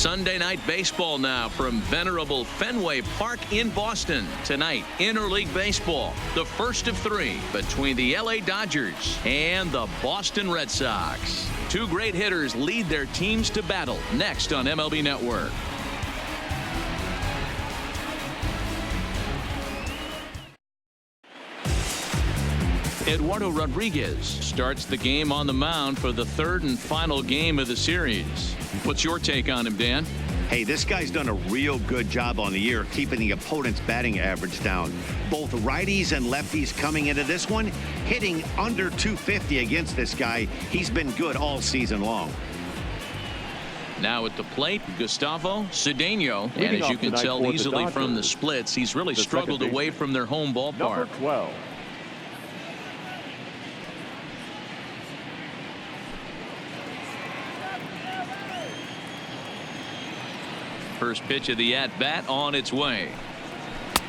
Sunday night baseball now from venerable Fenway Park in Boston. Tonight, interleague baseball, the first of three between the LA Dodgers and the Boston Red Sox. Two great hitters lead their teams to battle next on MLB Network. Eduardo Rodriguez starts the game on the mound for the third and final game of the series. What's your take on him, Dan? Hey, this guy's done a real good job on the year keeping the opponent's batting average down. Both righties and lefties coming into this one, hitting under 250 against this guy. He's been good all season long. Now at the plate, Gustavo Cedeno. And as you can tell easily from the splits, he's really struggled away from their home ballpark. Number 12. First pitch of the at-bat on its way.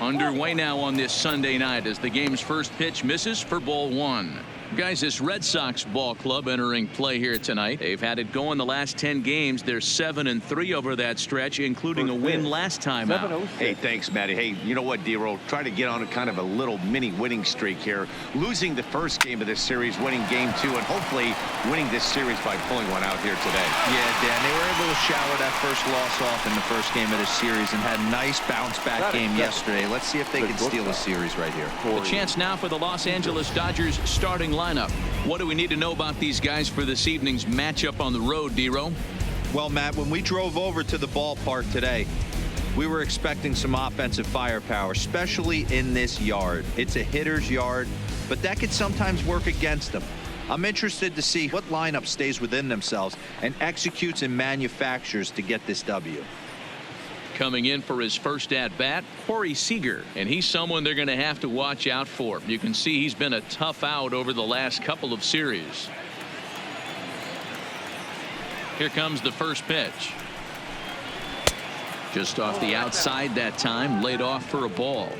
Underway now on this Sunday night as the game's first pitch misses for ball one. Guys, this Red Sox ball club entering play here tonight. They've had it going the last 10 games. They're 7-3 over that stretch, including a win last time out. Hey, thanks, Matty. Hey, you know what, D-Roll? Try to get on a kind of a little mini winning streak here. Losing the first game of this series, winning game two, and hopefully winning this series by pulling one out here today. Yeah, Dan, they were able to shower that first loss off in the first game of this series and had a nice bounce-back game yesterday. Let's see if they can steal a series right here. The chance now for the Los Angeles Dodgers starting lineup. What do we need to know about these guys for this evening's matchup on the road, D-Row? Well, Matt, when we drove over to the ballpark today, we were expecting some offensive firepower, especially in this yard. It's a hitter's yard, but that could sometimes work against them. I'm interested to see what lineup stays within themselves and executes and manufactures to get this W. Coming in for his first at-bat, Corey Seager, and he's someone they're going to have to watch out for. You can see he's been a tough out over the last couple of series. Here comes the first pitch. Just off the outside that time, laid off for a ball.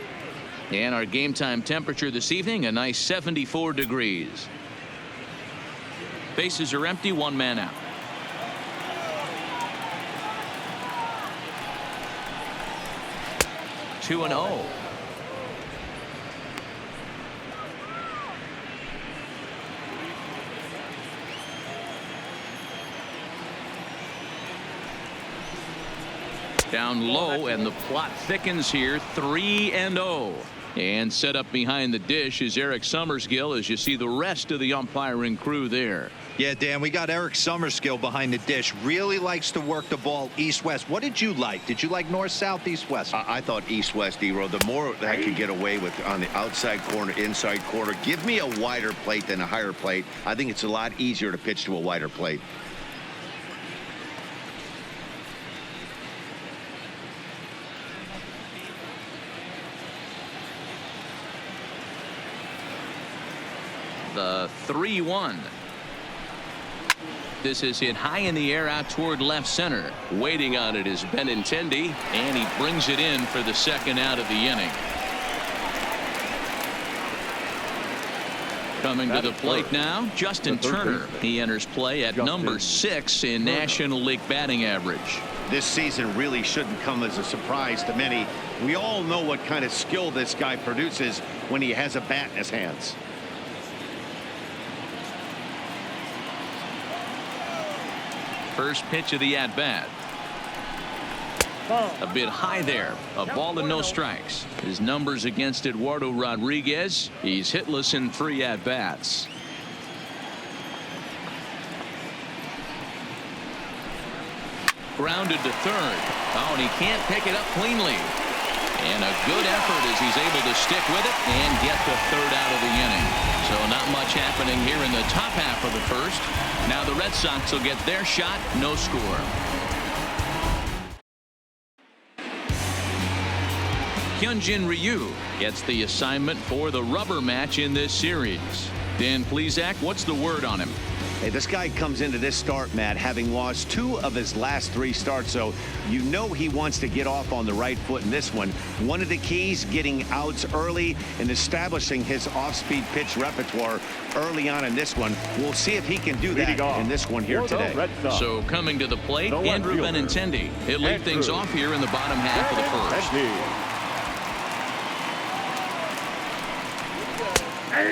And our game time temperature this evening, a nice 74 degrees. Bases are empty, one man out. 2-0. Down low, and the plot thickens here. 3-0. And set up behind the dish is Eric Summerskill as you see the rest of the umpiring crew there. Yeah, Dan, we got Eric Summerskill behind the dish. Really likes to work the ball east-west. What did you like? Did you like north-south, east-west? I thought east-west, D-Row. The more that I could get away with on the outside corner, inside corner. Give me a wider plate than a higher plate. I think it's a lot easier to pitch to a wider plate. The 3-1. This is hit high in the air out toward left center. Waiting on it is Benintendi, and he brings it in for the second out of the inning. Coming to the plate now, Justin Turner. He enters play at number 6 in National League batting average. This season really shouldn't come as a surprise to many. We all know what kind of skill this guy produces when he has a bat in his hands. First pitch of the at-bat. A bit high there. A ball and no strikes. His numbers against Eduardo Rodriguez. He's hitless in 3 at-bats. Grounded to third. Oh, and he can't pick it up cleanly. And a good effort as he's able to stick with it and get the third out of the inning. So not much happening here in the top half of the first. Now the Red Sox will get their shot. No score. Hyunjin Ryu gets the assignment for the rubber match in this series. Dan Plesac, what's the word on him? Hey, this guy comes into this start, Matt, having lost 2 of his last 3 starts, so you know he wants to get off on the right foot in this one. One of the keys, getting outs early and establishing his off-speed pitch repertoire early on in this one. We'll see if he can do that in this one here today. So coming to the plate, Andrew Benintendi. He'll lead things off here in the bottom half of the first.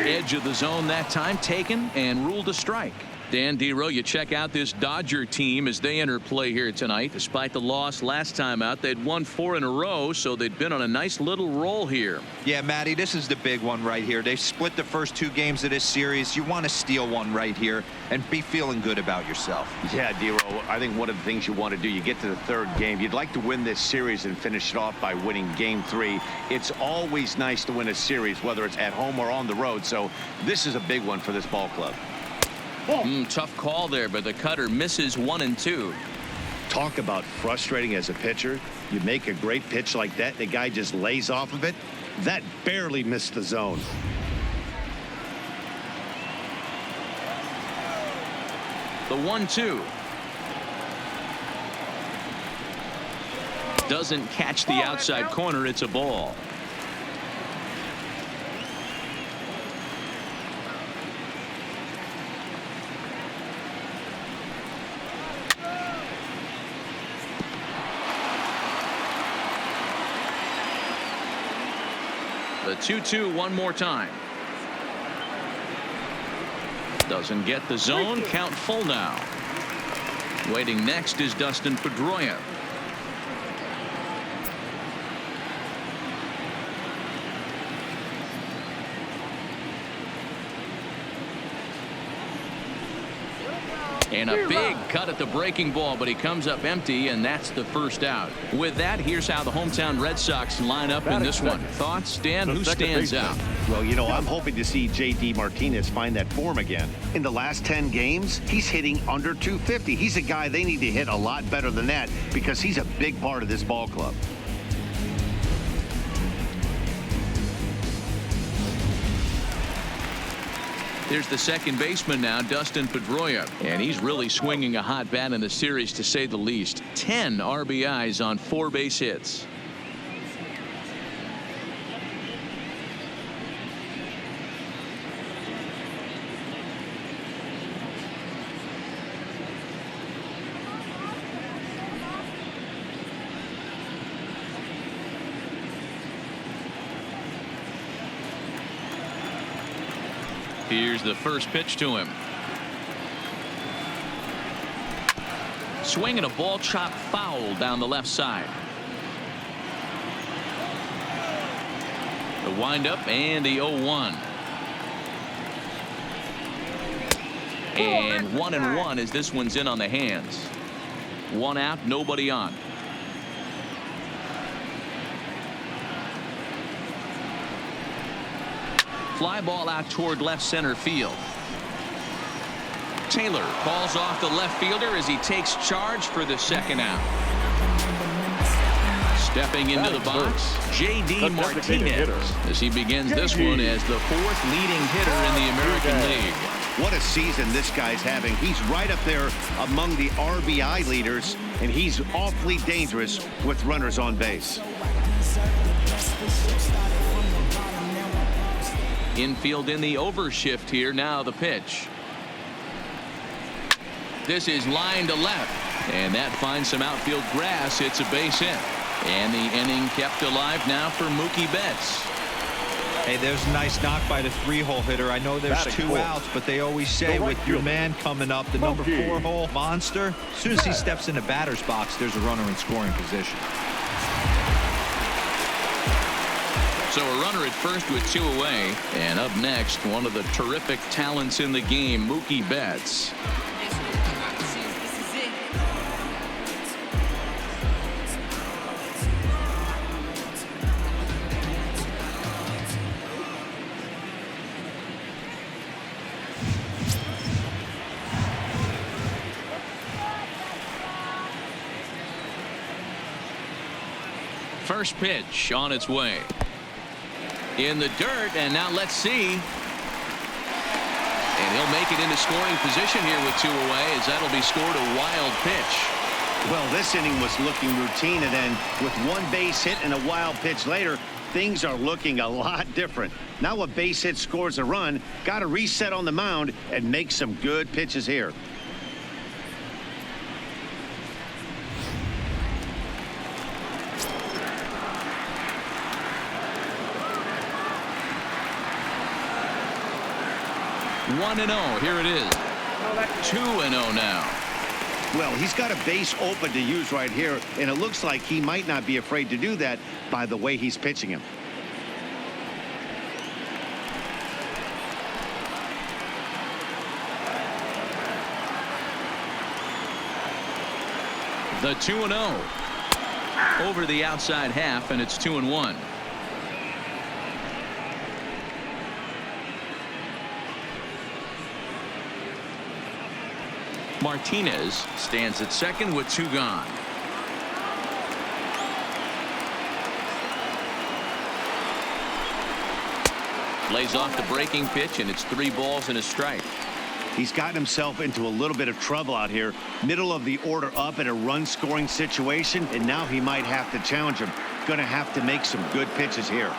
Edge of the zone that time taken and ruled a strike. Dan Dero, you check out this Dodger team as they enter play here tonight. Despite the loss last time out, they'd won 4 in a row, so they'd been on a nice little roll here. Yeah, Matty, this is the big one right here. They've split the first 2 games of this series. You want to steal one right here and be feeling good about yourself. Yeah, Dero, I think one of the things you want to do, you get to the 3rd game, you'd like to win this series and finish it off by winning game 3. It's always nice to win a series, whether it's at home or on the road, so this is a big one for this ball club. Tough call there, but the cutter misses 1 and 2. Talk about frustrating as a pitcher. You make a great pitch like that, the guy just lays off of it. That barely missed the zone. The 1-2. Doesn't catch the outside corner. It's a ball. The 2-2 one more time. Doesn't get the zone. Count full now. Waiting next is Dustin Pedroia. And a big cut at the breaking ball, but he comes up empty, and that's the first out. With that, here's how the hometown Red Sox line up in this one. Thoughts, Dan? Who stands out? Well, you know, I'm hoping to see J.D. Martinez find that form again. In the last 10 games, he's hitting under 250. He's a guy they need to hit a lot better than that because he's a big part of this ball club. There's the second baseman now, Dustin Pedroia, and he's really swinging a hot bat in the series, to say the least. 10 RBIs on 4 base hits. Here's the first pitch to him. Swinging a ball chopped foul down the left side. The windup and the 0-1. And 1-1 as this one's in on the hands. 1 out, nobody on. Fly ball out toward left center field. Taylor calls off the left fielder as he takes charge for the second out. Stepping into the box, J.D. Martinez as he begins this one as the 4th leading hitter in the American League. What a season this guy's having. He's right up there among the RBI leaders, and he's awfully dangerous with runners on base. Infield in the overshift here. Now the pitch. This is line to left, and that finds some outfield grass. It's a base hit, and the inning kept alive now for Mookie Betts. Hey, there's a nice knock by the 3-hole hitter. I know there's 2 outs, but they always say with your man coming up, the number 4-hole monster, as soon as he steps in the batter's box, there's a runner in scoring position. So a runner at first with 2 away, and up next, one of the terrific talents in the game, Mookie Betts. First pitch on its way. In the dirt, and now let's see. And he'll make it into scoring position here with 2 away, as that'll be scored a wild pitch. Well, this inning was looking routine, and then with 1 base hit and a wild pitch later, things are looking a lot different. Now a base hit scores a run, got to reset on the mound and make some good pitches here. One and 0. Here it is. 2 and 0 now. Well, he's got a base open to use right here, and it looks like he might not be afraid to do that by the way he's pitching him. The 2 and 0. Over the outside half, and it's 2 and 1. Martinez stands at second with 2 gone. Lays off the breaking pitch, and it's 3 balls and a strike. He's gotten himself into a little bit of trouble out here. Middle of the order up in a run scoring situation, and now he might have to challenge him. Going to have to make some good pitches here.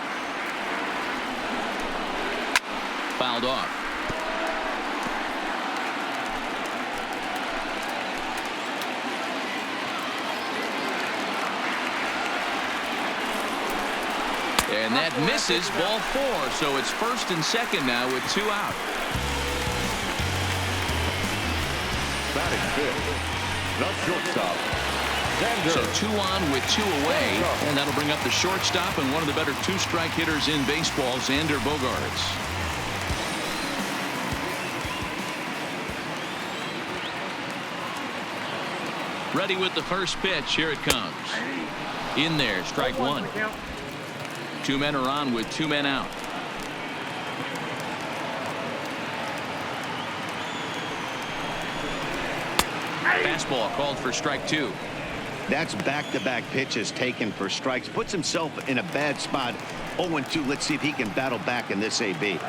Fouled off. And that misses, ball 4. So it's first and second now with 2 out. Batting fifth, the shortstop. So 2 on with 2 away, and that'll bring up the shortstop and one of the better 2-strike hitters in baseball, Xander Bogaerts. Ready with the first pitch. Here it comes. In there, strike 1. 2 men are on with 2 men out. Fastball called for strike 2. That's back-to-back pitches taken for strikes. Puts himself in a bad spot. 0-2. Let's see if he can battle back in this AB.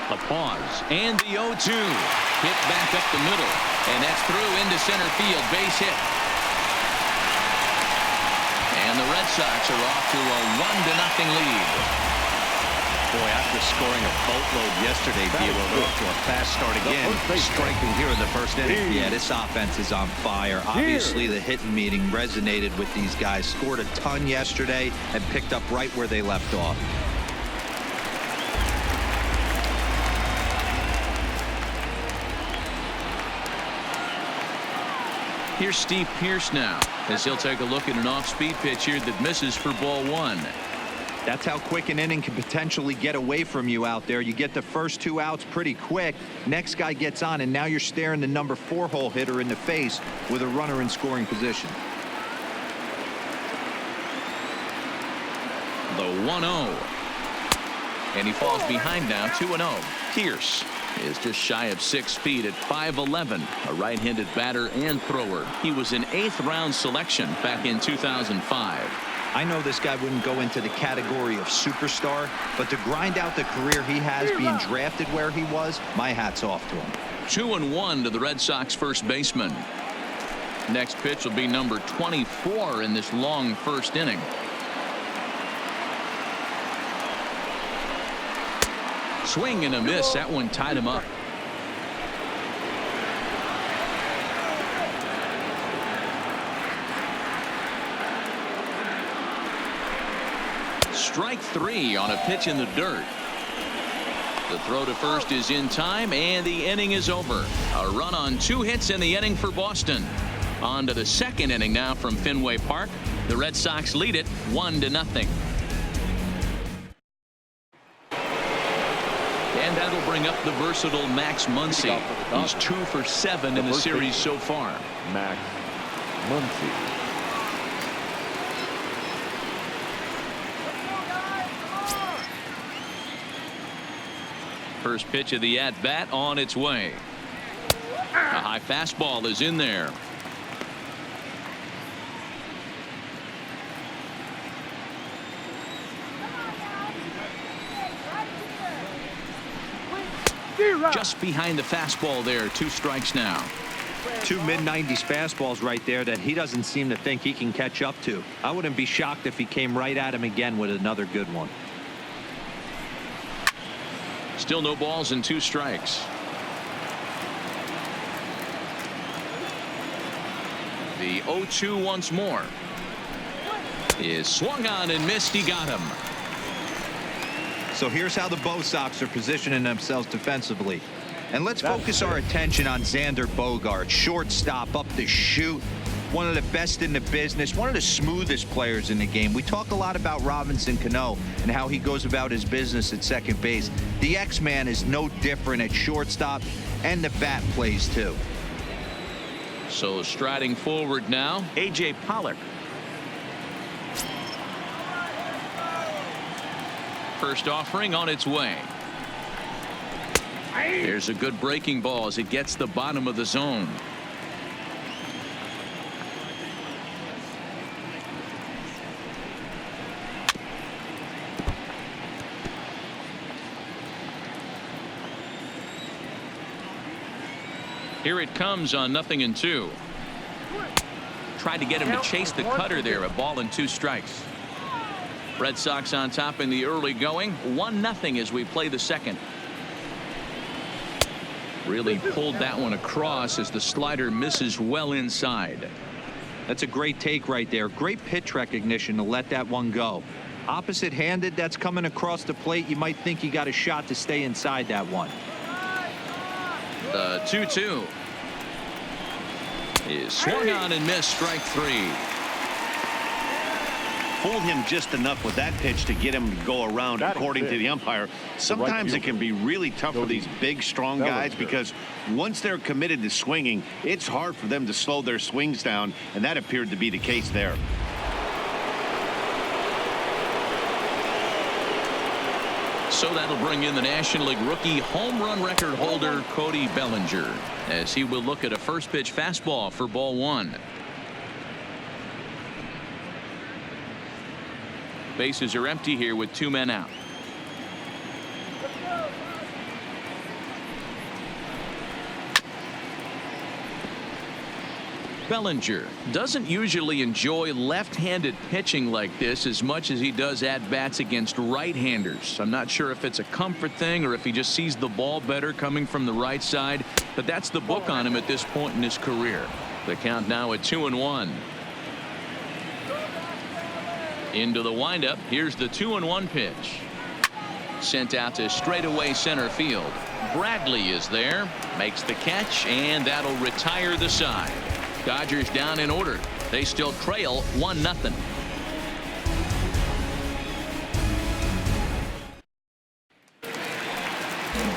A pause, and the 0-2. Hit back up the middle, and that's through into center field. Base hit. And the Red Sox are off to a 1-0 lead. Boy, after scoring a boatload yesterday, Bueller off to a fast start again, striking here in the first inning. Yeah, this offense is on fire. Obviously, the hitting meeting resonated with these guys. Scored a ton yesterday and picked up right where they left off. Here's Steve Pearce now, as he'll take a look at an off-speed pitch here that misses for ball 1. That's how quick an inning can potentially get away from you out there. You get the first 2 outs pretty quick. Next guy gets on, and now you're staring the number 4-hole hitter in the face with a runner in scoring position. The 1-0. And he falls behind now, 2-0. Pearce is just shy of 6 feet at 5'11", a right-handed batter and thrower. He was an 8th-round selection back in 2005. I know this guy wouldn't go into the category of superstar, but to grind out the career he has being drafted where he was, my hat's off to him. 2-1 to the Red Sox first baseman. Next pitch will be number 24 in this long first inning. Swing and a miss. That one tied him up. Strike 3 on a pitch in the dirt. The throw to first is in time, and the inning is over. A run on 2 hits in the inning for Boston. On to the second inning now from Fenway Park. The Red Sox lead it 1-0. And that'll bring up the versatile Max Muncy. He's 2 for 7 in the series so far. Max Muncy. First pitch of the at-bat on its way. A high fastball is in there. Just behind the fastball there. 2 strikes now. 2 mid-90s fastballs right there that he doesn't seem to think he can catch up to. I wouldn't be shocked if he came right at him again with another good one. Still no balls and 2 strikes. The 0-2 once more. Is swung on and missed. He got him. So here's how the Bo Sox are positioning themselves defensively. And let's focus our attention on Xander Bogaerts, shortstop, up the chute. One of the best in the business, one of the smoothest players in the game. We talk a lot about Robinson Cano and how he goes about his business at second base. The X-Man is no different at shortstop, and the bat plays too. So striding forward now, A.J. Pollock. First offering on its way. There's a good breaking ball as it gets the bottom of the zone. Here it comes on 0-2. Tried to get him to chase the cutter there. A ball and 2 strikes. Red Sox on top in the early going. 1-0 as we play the second. Really pulled that one across as the slider misses well inside. That's a great take right there. Great pitch recognition to let that one go. Opposite handed, that's coming across the plate. You might think you got a shot to stay inside that one. The 2-2 is swung on and missed. Strike 3. Fooled him just enough with that pitch to get him to go around, according to the umpire. Sometimes it can be really tough for these big, strong guys because once they're committed to swinging, it's hard for them to slow their swings down, and that appeared to be the case there. So that'll bring in the National League rookie home run record holder Cody Bellinger as he will look at a first pitch fastball for ball 1. Bases are empty here with 2 men out. Bellinger doesn't usually enjoy left-handed pitching like this as much as he does at-bats against right-handers. I'm not sure if it's a comfort thing or if he just sees the ball better coming from the right side, but that's the book on him at this point in his career. The count now at 2-1. Into the windup. Here's the 2-1 pitch. Sent out to straightaway center field. Bradley is there, makes the catch, and that'll retire the side. Dodgers down in order. They still trail 1-0.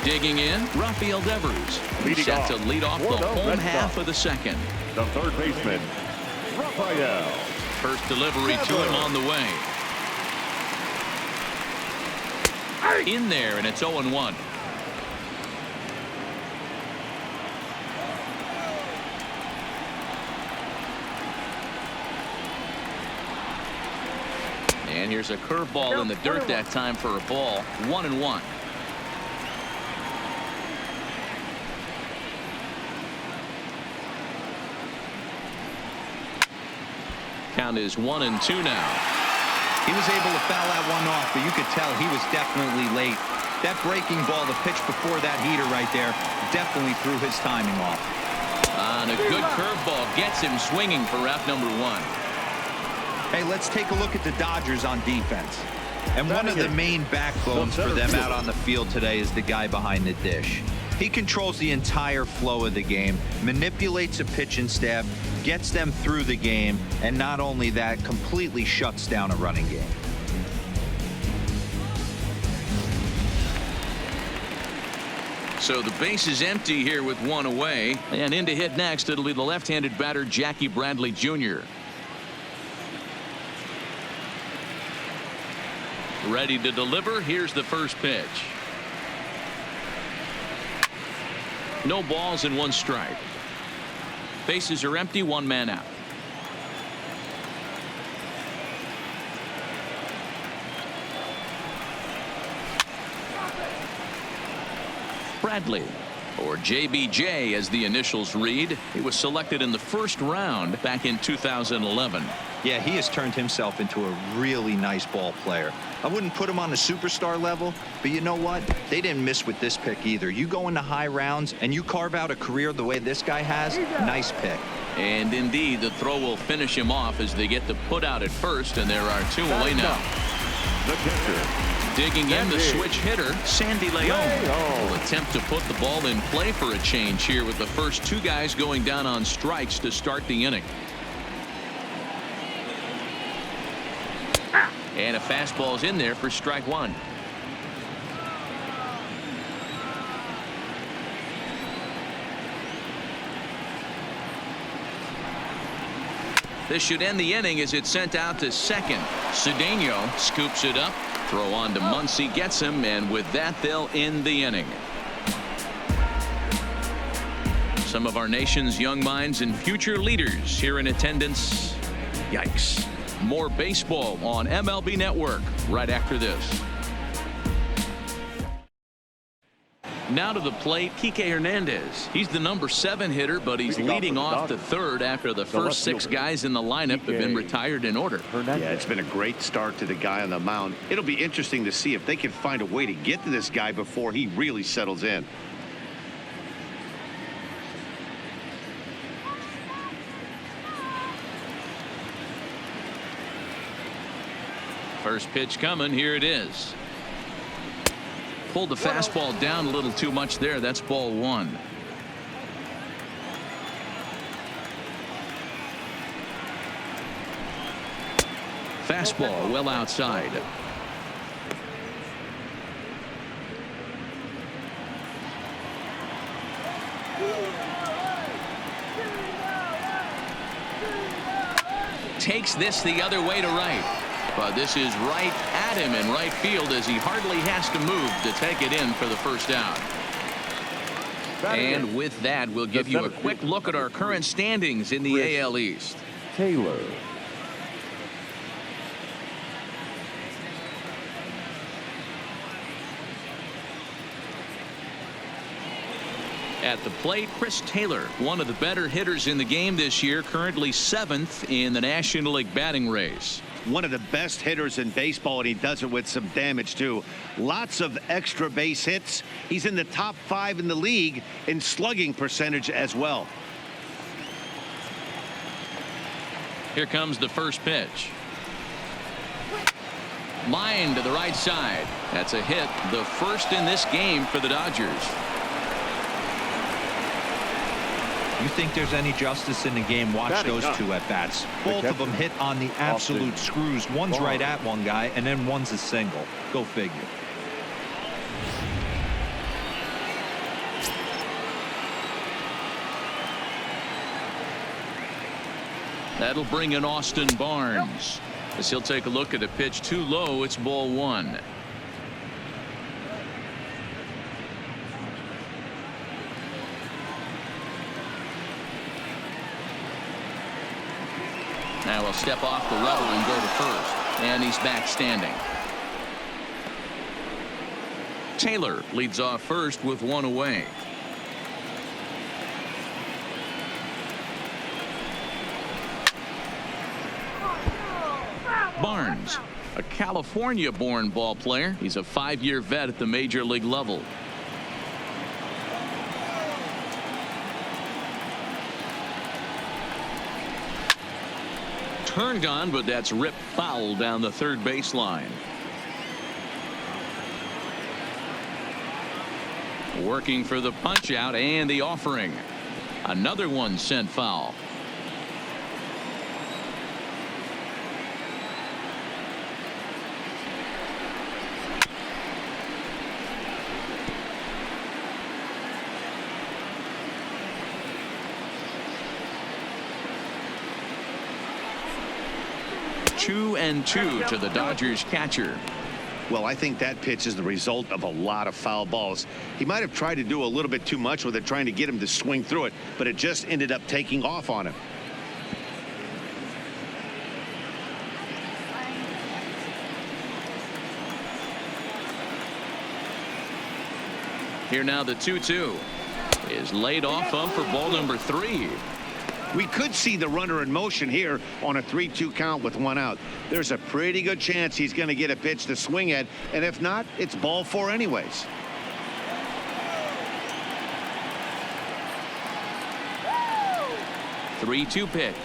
Digging in, Rafael Devers. Set to lead off the home half of the second. The third baseman, Rafael. First delivery to him on the way. In there, and it's 0-1. And here's a curveball in the dirt that time for a ball. 1-1. Count is 1-2 now. He was able to foul that one off, but you could tell he was definitely late. That breaking ball, the pitch before that heater right there, definitely threw his timing off. And a good curveball gets him swinging for out number 1. Hey, let's take a look at the Dodgers on defense. And one of the main backbones for them out on the field today is the guy behind the dish. He controls the entire flow of the game, manipulates a pitching staff, gets them through the game, and not only that, completely shuts down a running game. So the base is empty here with 1 away, and in to hit next it'll be the left-handed batter Jackie Bradley Jr. Ready to deliver. Here's the first pitch. No balls and 1 strike. Bases are empty, 1 man out. Bradley, or JBJ as the initials read. He was selected in the first round back in 2011. Yeah, he has turned himself into a really nice ball player. I wouldn't put him on the superstar level, but you know what? They didn't miss with this pick either. You go into high rounds and you carve out a career the way this guy has, nice pick. And indeed, the throw will finish him off as they get the put out at first, and there are two away now. The catcher. Digging in the switch hitter, Sandy Leon will attempt to put the ball in play for a change here with the first two guys going down on strikes to start the inning. And a fastball's in there for strike one. This should end the inning as it's sent out to second. Cedeno scoops it up. Throw on to Muncy, gets him, and with that they'll end the inning. Some of our nation's young minds and future leaders here in attendance. Yikes. More baseball on MLB Network right after this. Now to the plate, Kike Hernandez. He's the number 7 hitter, but he's leading off the third after the first 6 guys in the lineup have been retired in order. Yeah, it's been a great start to the guy on the mound. It'll be interesting to see if they can find a way to get to this guy before he really settles in. First pitch coming. Here it is. Pulled the fastball down a little too much there. That's ball 1. Fastball well outside. Takes this the other way to right. But this is right at him in right field as he hardly has to move to take it in for the first out. And with that, we'll give you a quick look at our current standings in the AL East. Taylor. At the plate, Chris Taylor, one of the better hitters in the game this year, currently 7th in the National League batting race. One of the best hitters in baseball, and he does it with some damage too. Lots of extra base hits. He's in the top 5 in the league in slugging percentage as well. Here comes the first pitch. Line to the right side. That's a hit, the first in this game for the Dodgers. You think there's any justice in the game? Watch those two at bats. Both of them hit on the absolute screws. One's right at one guy, and then one's a single. Go figure. That'll bring in Austin Barnes as he'll take a look at a pitch too low. It's ball 1. Now he'll step off the rubber and go to first, and he's back standing. Taylor leads off first with 1 away. Barnes, a California-born ball player. He's a 5-year vet at the major league level. Turned on, but that's ripped foul down the third baseline. Working for the punch out and the offering. Another one sent foul. Two and two to the Dodgers catcher. Well, I think that pitch is the result of a lot of foul balls. He might have tried to do a little bit too much with it, trying to get him to swing through it, but it just ended up taking off on him. Here now the 2-2 is laid off of for ball number 3. We could see the runner in motion here on a 3-2 count with 1 out. There's a pretty good chance he's going to get a pitch to swing at, and if not, it's ball 4 anyways. The 3-2 pitch,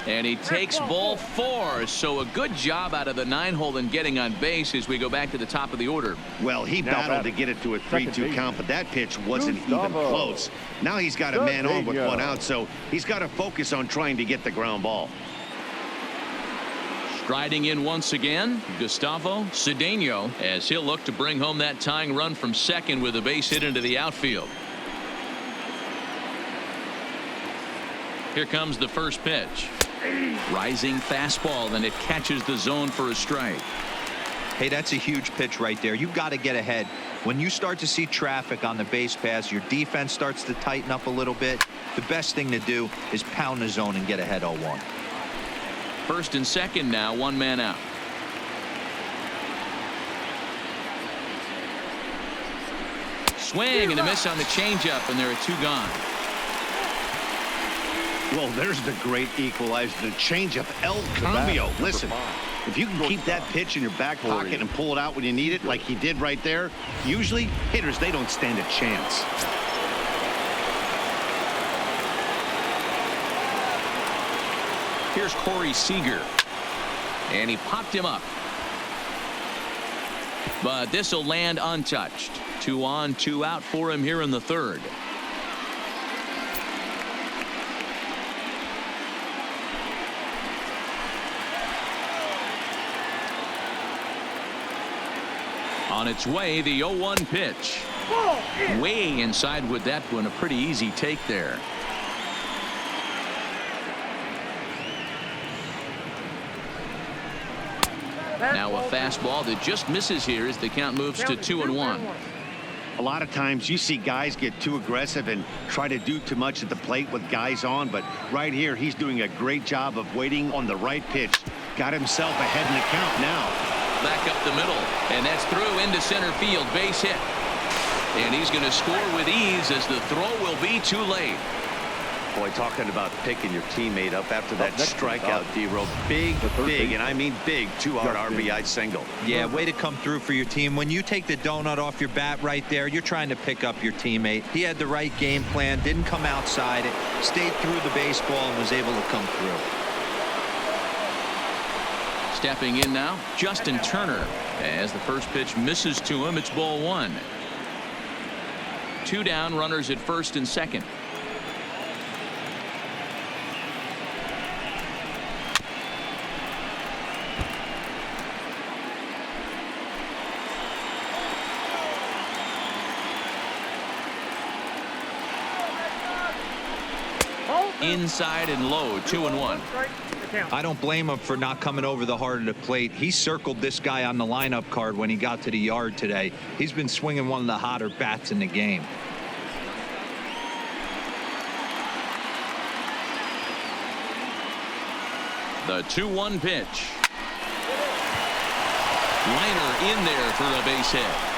and he takes ball 4. So a good job out of the 9-hole in getting on base as we go back to the top of the order. Well, he battled to get it to a 3-2 count, but that pitch wasn't even close. Now he's got a man on with 1 out, so he's got to focus on trying to get the ground ball. Striding in once again, Gustavo Cedeno, as he'll look to bring home that tying run from second with a base hit into the outfield. Here comes the first pitch. Rising fastball, and it catches the zone for a strike. Hey, that's a huge pitch right there. You've got to get ahead. When you start to see traffic on the base pass, your defense starts to tighten up a little bit. The best thing to do is pound the zone and get ahead 0-1. First and second now, 1 man out. Swing and a miss on the changeup, and there are 2 gone. Well, there's the great equalizer, the changeup, El Cambio. Listen, if you can keep that pitch in your back pocket and pull it out when you need it, like he did right there, usually hitters, they don't stand a chance. Here's Corey Seager, and he popped him up. But this will land untouched. 2 on, 2 out for him here in the 3rd. On its way, the 0-1 pitch. Way inside with that one. A pretty easy take there. Now a fastball that just misses here as the count moves to 2-1. A lot of times you see guys get too aggressive and try to do too much at the plate with guys on, but right here he's doing a great job of waiting on the right pitch. Got himself ahead in the count now. Back up the middle, and that's through into center field, base hit. And he's going to score with ease as the throw will be too late. Boy, talking about picking your teammate up after that strikeout, D-Row. Big, and I mean big, 2-out RBI single. Yeah, way to come through for your team. When you take the donut off your bat right there, you're trying to pick up your teammate. He had the right game plan, didn't come outside it, stayed through the baseball, and was able to come through. Stepping in now, Justin Turner. As the first pitch misses to him, it's ball 1. 2 down, runners at first and second. Inside and low, 2-1. I don't blame him for not coming over the heart of the plate. He circled this guy on the lineup card when he got to the yard today. He's been swinging one of the hotter bats in the game. The 2-1 pitch. Liner in there for a base hit.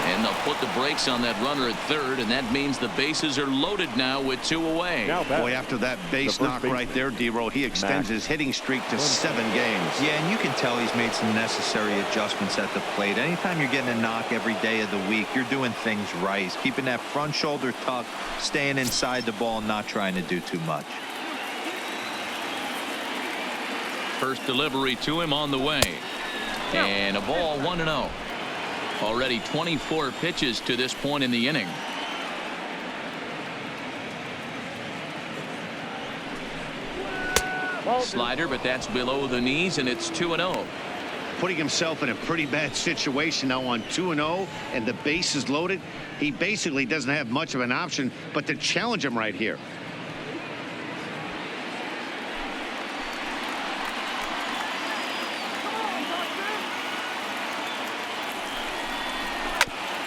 And they'll put the brakes on that runner at third, and that means the bases are loaded now with 2 away. Boy, after that base knock right there, D-Row, he extends his hitting streak to 7 games. Yeah, and you can tell he's made some necessary adjustments at the plate. Anytime you're getting a knock every day of the week, you're doing things right. He's keeping that front shoulder tucked, staying inside the ball, not trying to do too much. First delivery to him on the way. And a ball, 1-0. Already 24 pitches to this point in the inning. Slider, but that's below the knees, and it's 2-0. Putting himself in a pretty bad situation now on 2-0, and the base is loaded. He basically doesn't have much of an option but to challenge him right here.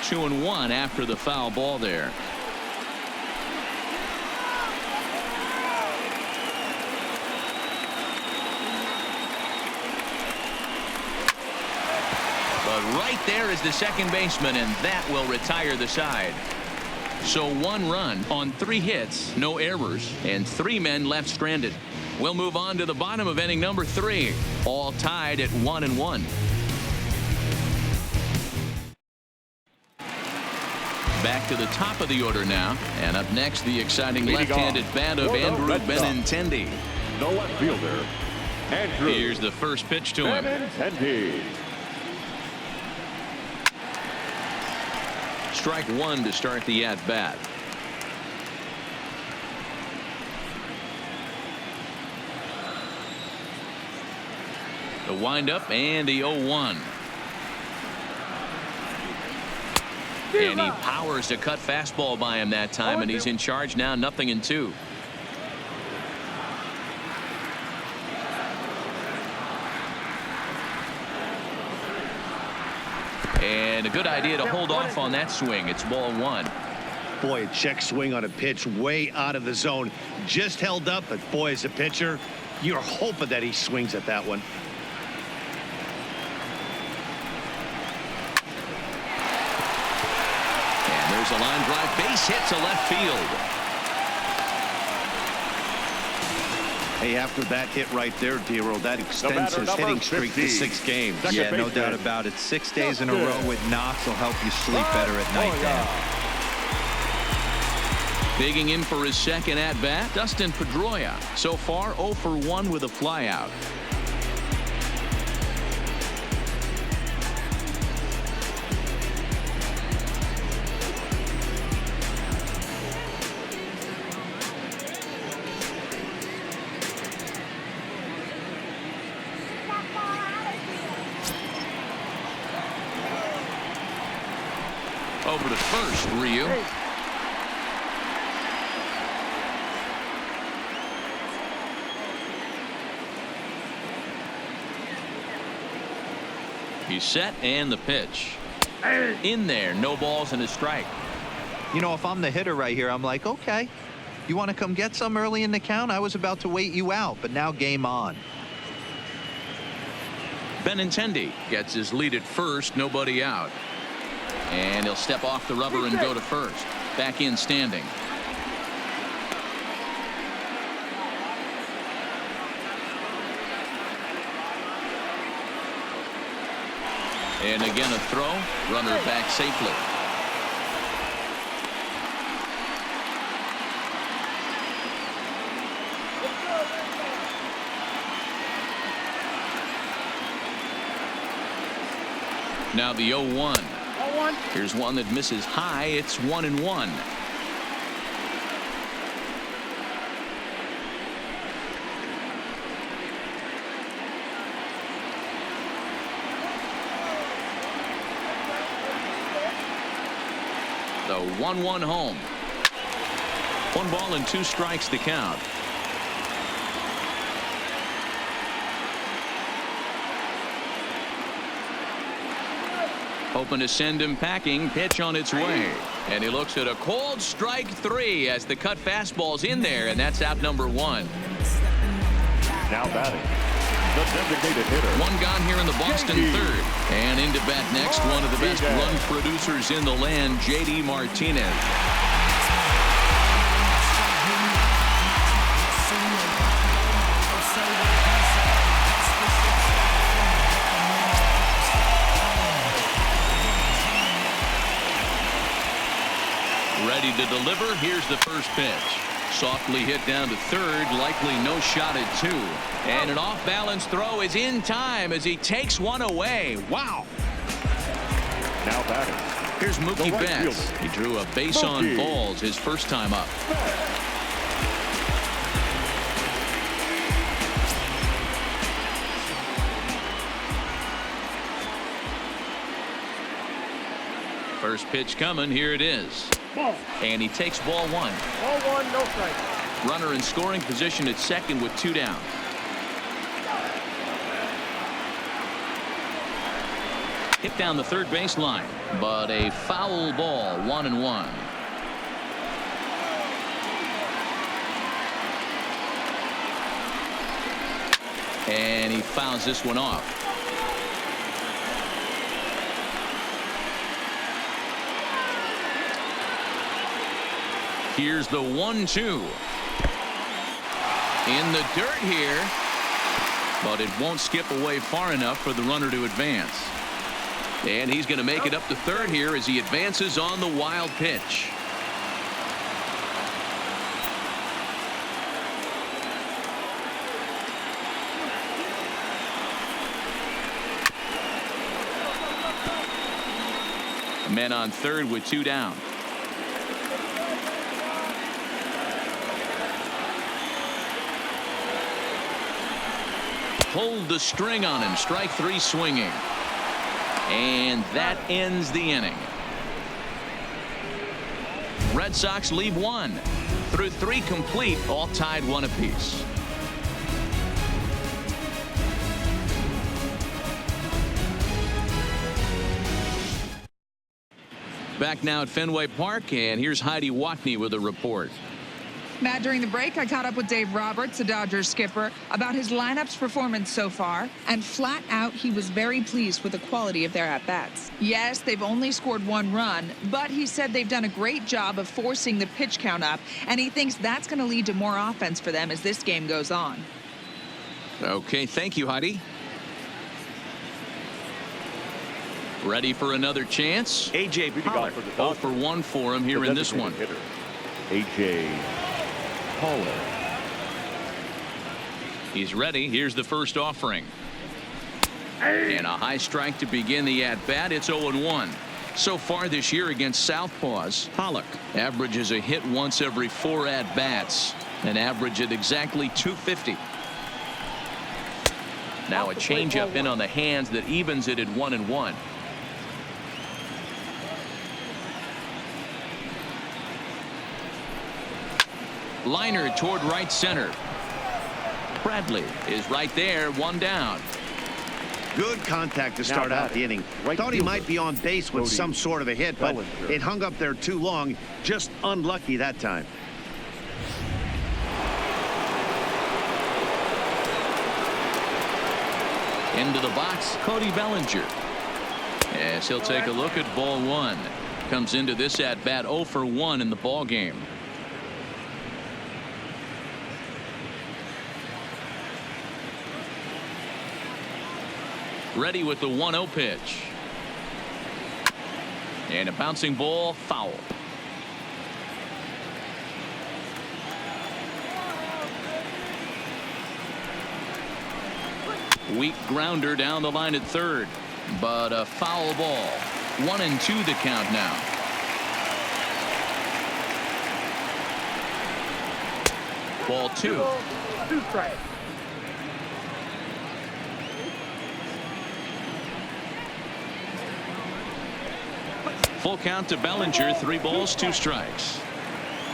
Two and 1 after the foul ball there. But right there is the second baseman, and that will retire the side. So 1 run on 3 hits, no errors, and 3 men left stranded. We'll move on to the bottom of inning number 3, all tied at 1-1. Back to the top of the order now, and up next the exciting left-handed bat of Andrew Benintendi. The left fielder, Andrew. Here's the first pitch to him. Benintendi. Strike 1 to start the at-bat. The windup and the 0-1. And he powers the cut fastball by him that time, and he's in charge now, 0-2. And a good idea to hold off on that swing. It's ball 1. Boy, a check swing on a pitch way out of the zone. Just held up, but boy, as a pitcher, you're hoping that he swings at that one. And there's a line drive. Base hit to left field. Hey, after that hit right there, Dero, that extends his hitting streak to 6 games. Yeah, no doubt about it. 6 days in a row with knocks will help you sleep better at night, Dan. Digging in for his second at-bat, Dustin Pedroia. So far, 0 for 1 with a flyout. Over to first, Ryu. He's set, and the pitch. In there, no balls and a strike. You know, if I'm the hitter right here, I'm like, okay, you want to come get some early in the count? I was about to wait you out, but now game on. Benintendi gets his lead at first, nobody out. And he'll step off the rubber and go to first. Back in standing. And again a throw. Runner back safely. Now the 0-1. Here's one that misses high. It's 1-1. The 1-1 home. 1 ball and 2 strikes to count. Hoping to send him packing. Pitch on its way. And he looks at a cold strike 3 as the cut fastball's in there, and that's out number 1. Now batting, the designated hitter. 1 gone here in the Boston third. And into bat next, one of the best run producers in the land, J.D. Martinez. Ready to deliver. Here's the first pitch. Softly hit down to third. Likely no shot at 2. And an off-balance throw is in time as he takes one away. Wow. Now batting. Here's Mookie right Betts. fielder. He drew a base on balls his first time up. First pitch coming. Here it is. Ball. And he takes ball 1. Ball 1, no strike. Runner in scoring position at second with 2 down. Hit down the third baseline, but a foul ball. 1-1. And he fouls this one off. Here's the 1-2. In the dirt here, but it won't skip away far enough for the runner to advance. And he's going to make it up to third here as he advances on the wild pitch. Men on third with 2 down. Pulled the string on him. Strike 3 swinging. And that ends the inning. Red Sox leave 1. Through 3 complete, all tied 1 apiece. Back now at Fenway Park, and here's Heidi Watney with a report. Matt, during the break, I caught up with Dave Roberts, the Dodgers skipper, about his lineup's performance so far, and flat out, he was very pleased with the quality of their at-bats. Yes, they've only scored 1 run, but he said they've done a great job of forcing the pitch count up, and he thinks that's going to lead to more offense for them as this game goes on. Okay, thank you, Heidi. Ready for another chance? A.J. Pollock. 0 for 1 for him here in this one. A.J. Pollock. He's ready. Here's the first offering. And a high strike to begin the at-bat. It's 0-1. So far this year against Southpaws, Pollock averages a hit once every 4 at-bats, an average at exactly 250. Now a changeup in on the hands that evens it at 1-1. Liner toward right center. Bradley is right there, 1 down. Good contact to start out the inning. Thought he might be on base with some sort of a hit, but it hung up there too long. Just unlucky that time. Into the box, Cody Bellinger. Yes, he'll take a look at ball 1. Comes into this at bat 0 for 1 in the ball game. Ready with the 1-0 pitch. And a bouncing ball, foul. Weak grounder down the line at third, but a foul ball. 1-2 the count now. Ball 2. 2 strikes. Full count to Bellinger. 3 balls, 2 strikes.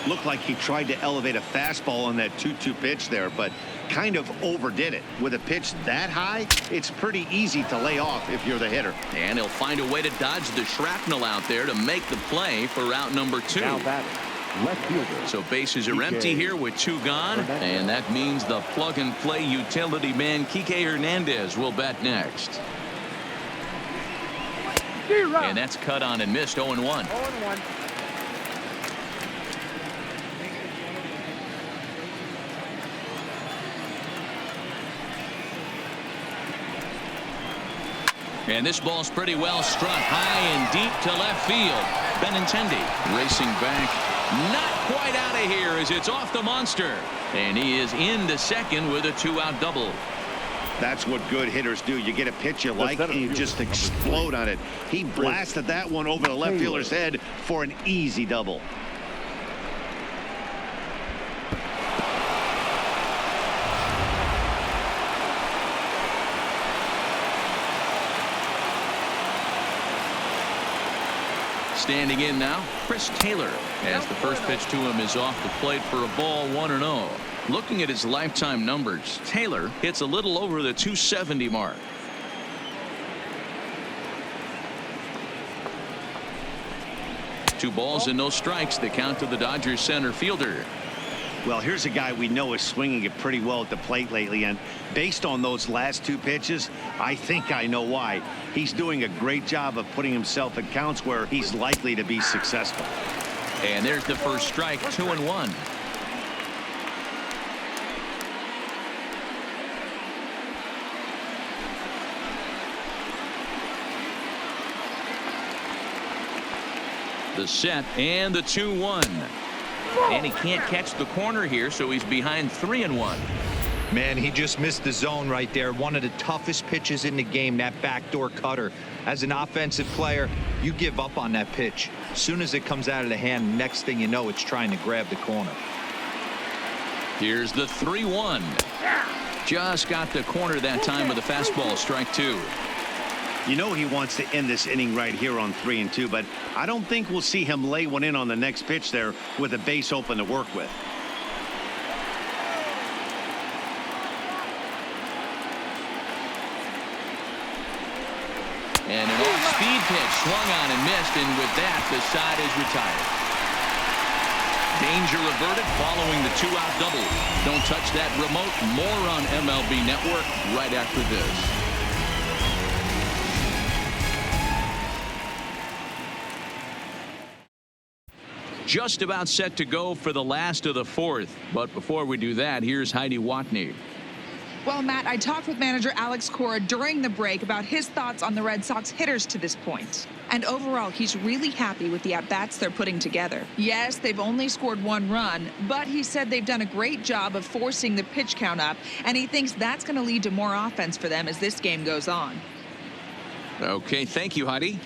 Looked like he tried to elevate a fastball on that 2-2 pitch there, but kind of overdid it. With a pitch that high, it's pretty easy to lay off if you're the hitter. And he'll find a way to dodge the shrapnel out there to make the play for out number 2. Now batting, left fielder. So bases are empty here with 2 gone, and that means the plug-and-play utility man Kike Hernandez will bat next. And that's cut on and missed. 0-1. 0-1. And this ball's pretty well struck high and deep to left field. Benintendi racing back, not quite out of here as it's off the monster, and he is into second with a 2-out double. That's what good hitters do. You get a pitch you like and you just explode on it. He blasted that one over the left fielder's head for an easy double. Standing in now, Chris Taylor, as the first pitch to him is off the plate for a ball, 1-0. Looking at his lifetime numbers, Taylor hits a little over the 270 mark. Two balls and no strikes. The count to the Dodgers center fielder. Well, here's a guy we know is swinging it pretty well at the plate lately, and based on those last 2 pitches, I think I know why. He's doing a great job of putting himself in counts where he's likely to be successful. And there's the first strike, 2-1. The set and the 2-1. And he can't catch the corner here, so he's behind 3-1. Man, he just missed the zone right there. One of the toughest pitches in the game, that backdoor cutter. As an offensive player, you give up on that pitch. As soon as it comes out of the hand, next thing you know, it's trying to grab the corner. Here's the 3-1. Just got the corner that time with a fastball, strike 2. You know he wants to end this inning right here on 3-2, but I don't think we'll see him lay one in on the next pitch there with a base open to work with. And an off-speed pitch swung on and missed, and with that, the side is retired. Danger averted following the 2-out double. Don't touch that remote. More on MLB Network right after this. Just about set to go for the last of the fourth. But before we do that, here's Heidi Watney. Well, Matt, I talked with manager Alex Cora during the break about his thoughts on the Red Sox hitters to this point. And overall, he's really happy with the at-bats they're putting together. Yes, they've only scored 1 run, but he said they've done a great job of forcing the pitch count up, and he thinks that's going to lead to more offense for them as this game goes on. Okay, thank you, Heidi.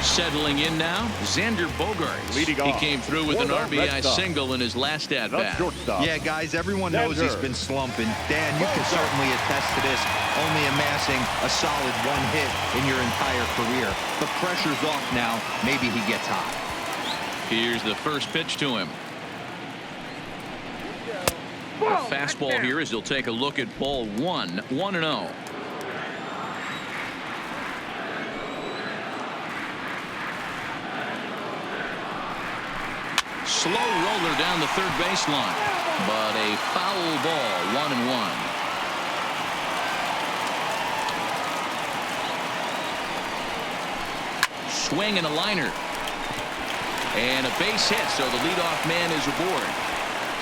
Settling in now, Xander Bogaerts. Leading He off came through with an for the Red RBI Sox. single in his last at-bat. Yeah, guys, everyone knows he's been slumping. Dan, you can certainly attest to this, only amassing a solid 1 hit in your entire career. The pressure's off now. Maybe he gets hot. Here's the first pitch to him. A fastball here as he'll take a look at ball 1, 1-0. Slow roller down the third baseline, but a foul ball, 1-1. Swing and a liner. And a base hit, so the leadoff man is aboard.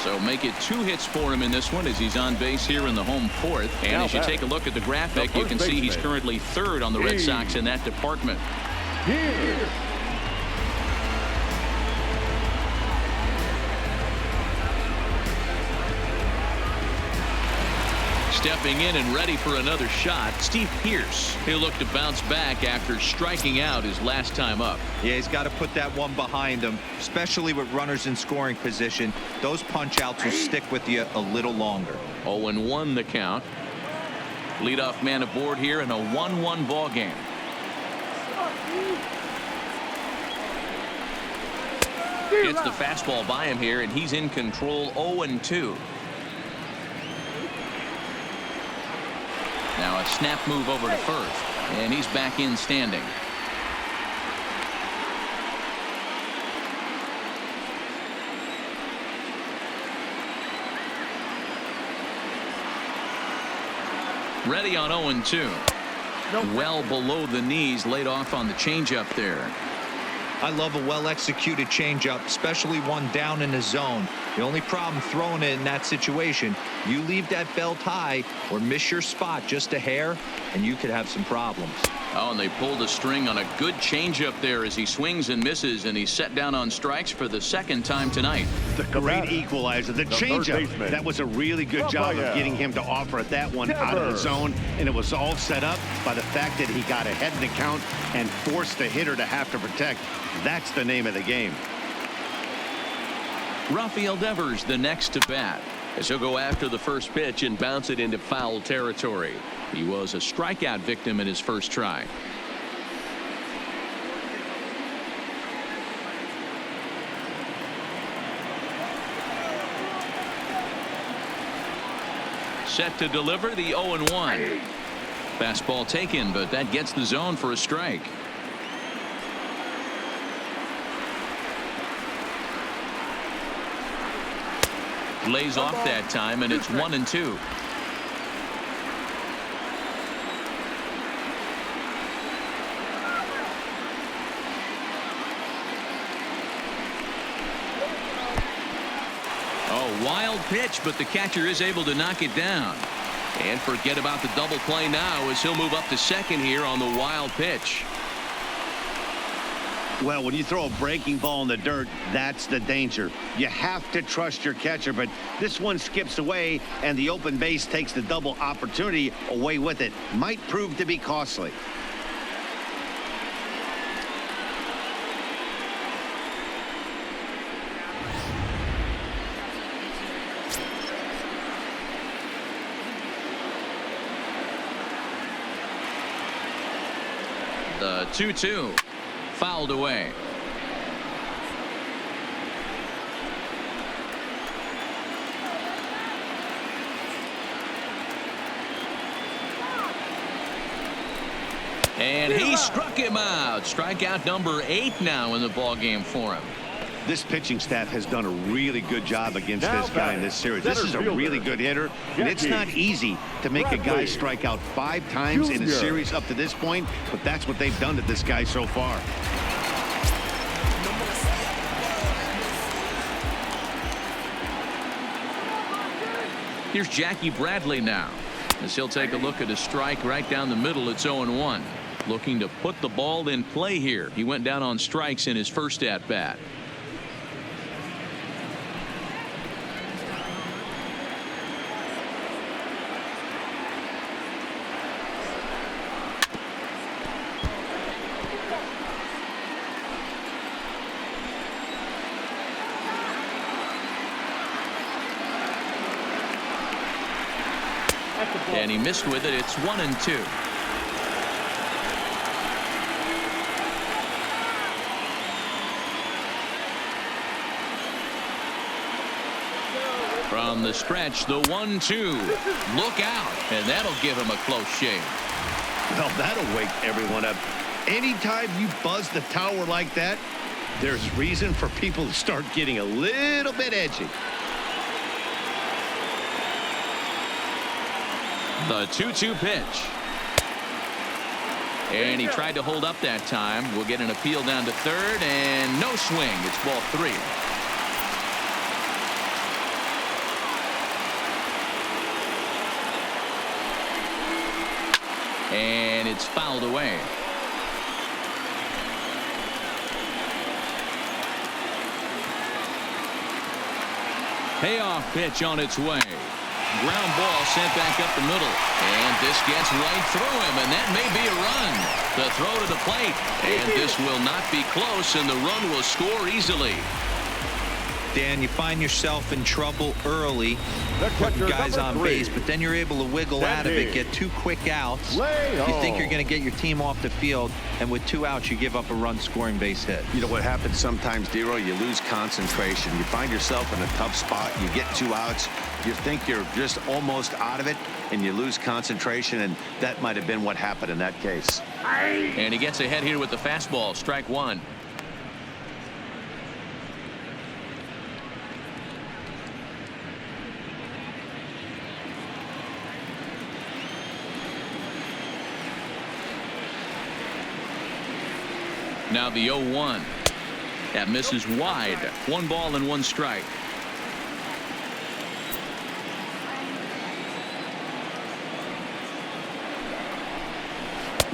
So make it 2 hits for him in this one as he's on base here in the home 4th. And as you take a look at the graphic, you can see he's currently 3rd on the Red Sox in that department. Stepping in and ready for another shot, Steve Pearce. He'll look to bounce back after striking out his last time up. Yeah, he's got to put that one behind him, especially with runners in scoring position. Those punch outs will stick with you a little longer. 0-1 the count. Leadoff man aboard here in a 1-1 ball game. Gets the fastball by him here, and he's in control. 0-2. Now a snap move over to first, and he's back in standing. Ready on 0-2. Well below the knees, laid off on the changeup there. I love a well-executed changeup, especially one down in the zone. The only problem throwing it in that situation, you leave that belt high or miss your spot just a hair, and you could have some problems. Oh, and they pulled a string on a good changeup there as he swings and misses, and he's set down on strikes for the 2nd time tonight. The great equalizer, the changeup. That was a really good job of getting him to offer that one out of the zone, and it was all set up by the fact that he got ahead in the count and forced the hitter to have to protect. That's the name of the game. Rafael Devers the next to bat as he'll go after the first pitch and bounce it into foul territory. He was a strikeout victim in his first try. Set to deliver the 0-1. Fastball taken, but that gets the zone for a strike. Lays off that time, and it's 1-2. Wild pitch, but the catcher is able to knock it down. And forget about the double play now as he'll move up to second here on the wild pitch. Well, when you throw a breaking ball in the dirt, that's the danger. You have to trust your catcher, but this one skips away, and the open base takes the double opportunity away with it. Might prove to be costly. The 2-2. Fouled away. And he struck him out. Strikeout number 8 now in the ball game for him. This pitching staff has done a really good job against this guy in this series. This is a really good hitter, and it's not easy to make a guy strike out 5 times in a series up to this point, but that's what they've done to this guy so far. Here's Jackie Bradley now as he'll take a look at a strike right down the middle. It's 0-1. Looking to put the ball in play here. He went down on strikes in his first at bat. And he missed with it. It's 1-2. From the stretch, the 1-2. Look out, and that'll give him a close shave. Well, that'll wake everyone up. Anytime you buzz the tower like that, there's reason for people to start getting a little bit edgy. The 2-2 pitch. And he tried to hold up that time. We'll get an appeal down to third, and no swing. It's ball 3. And it's fouled away. Payoff pitch on its way. Ground ball sent back up the middle. And this gets right through him, and that may be a run. The throw to the plate. And this will not be close, and the run will score easily. Dan, you find yourself in trouble early, putting guys on base, but then you're able to wiggle out of it, get 2 quick outs. You think you're going to get your team off the field, and with 2 outs, you give up a run-scoring base hit. You know what happens sometimes, Dero? You lose concentration. You find yourself in a tough spot. You get 2 outs. You think you're just almost out of it, and you lose concentration, and that might have been what happened in that case. And he gets ahead here with the fastball. Strike 1. Now the 0-1. That misses wide. 1 ball and 1 strike.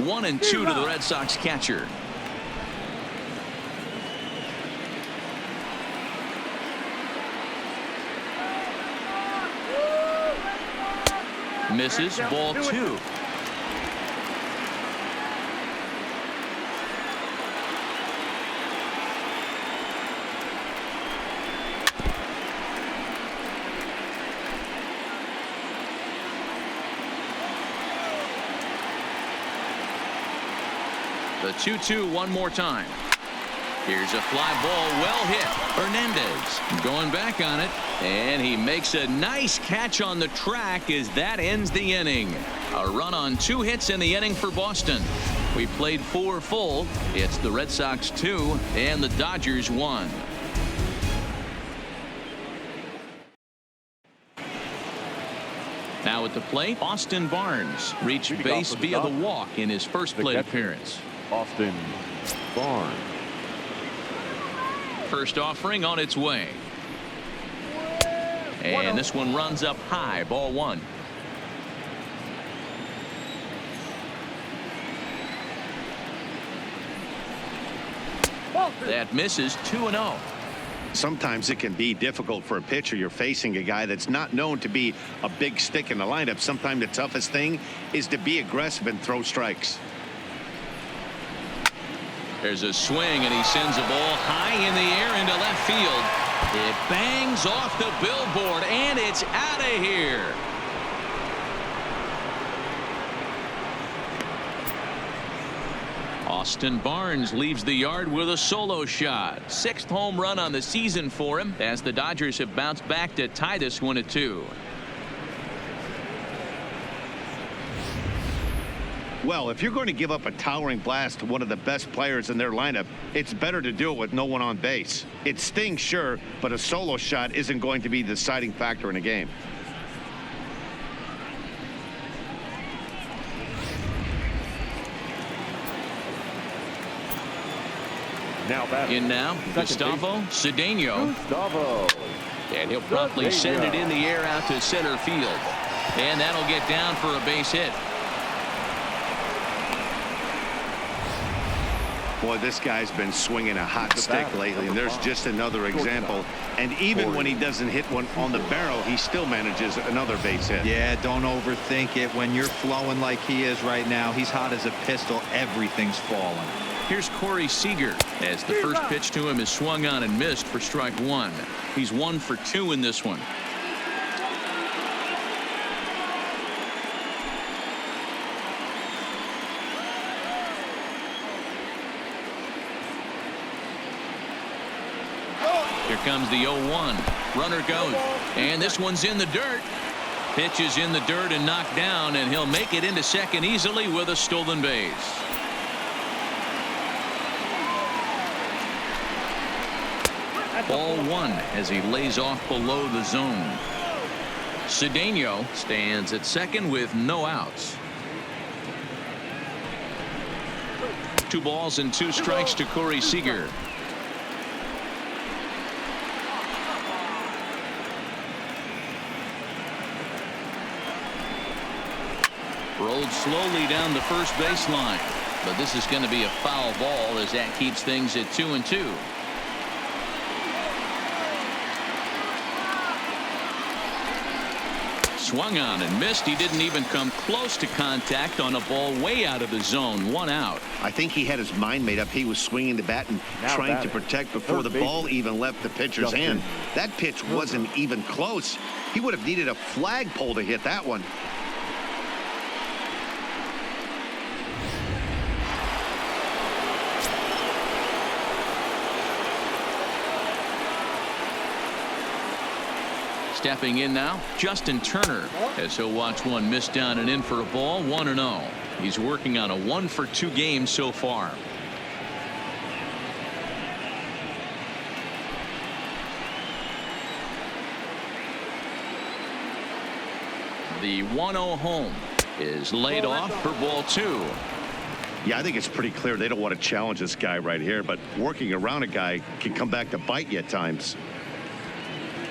One and 2 to the Red Sox catcher. Misses. Ball 2. The 2-2 one more time. Here's a fly ball, well hit. Hernandez going back on it, and he makes a nice catch on the track as that ends the inning. A run on 2 hits in the inning for Boston. We played 4 full. It's the Red Sox 2 and the Dodgers 1. Now at the plate, Austin Barnes reached base via the walk in his first plate appearance. Austin Barnes. First offering on its way. And this one runs up high, ball one. That misses 2-0. Sometimes it can be difficult for a pitcher. You're facing a guy that's not known to be a big stick in the lineup. Sometimes the toughest thing is to be aggressive and throw strikes. There's a swing, and he sends a ball high in the air into left field. It bangs off the billboard, and it's out of here. Austin Barnes leaves the yard with a solo shot. 6th home run on the season for him, as the Dodgers have bounced back to tie this one at 2. Well, if you're going to give up a towering blast to one of the best players in their lineup, it's better to do it with no one on base. It stings, sure, but a solo shot isn't going to be the deciding factor in a game. In now, Gustavo Cedeno. And he'll promptly send it in the air out to center field. And that'll get down for a base hit. Boy, this guy's been swinging a hot stick lately, and there's just another example. And even when he doesn't hit one on the barrel, he still manages another base hit. Yeah, don't overthink it. When you're flowing like he is right now, he's hot as a pistol. Everything's falling. Here's Corey Seager, as the first pitch to him is swung on and missed for strike 1. He's 1 for 2 in this one. Here comes the 0-1. Runner goes, and this one's in the dirt. Pitch is in the dirt and knocked down, and he'll make it into second easily with a stolen base. Ball 1 as he lays off below the zone. Cedeno stands at second with no outs. 2 balls and 2 strikes to Corey Seager. Rolled slowly down the first baseline, but this is going to be a foul ball as that keeps things at 2-2. Swung on and missed. He didn't even come close to contact on a ball way out of the zone. 1 out. I think he had his mind made up. He was swinging the bat and trying to protect before the ball even left the pitcher's hand. That pitch wasn't even close. He would have needed a flagpole to hit that one. Stepping in now, Justin Turner, as he'll watch one miss down and in for a ball. 1-0. He's working on a 1 for 2 game so far. The 1-0 home is laid off for ball 2. Yeah, I think it's pretty clear they don't want to challenge this guy right here, but working around a guy can come back to bite you at times.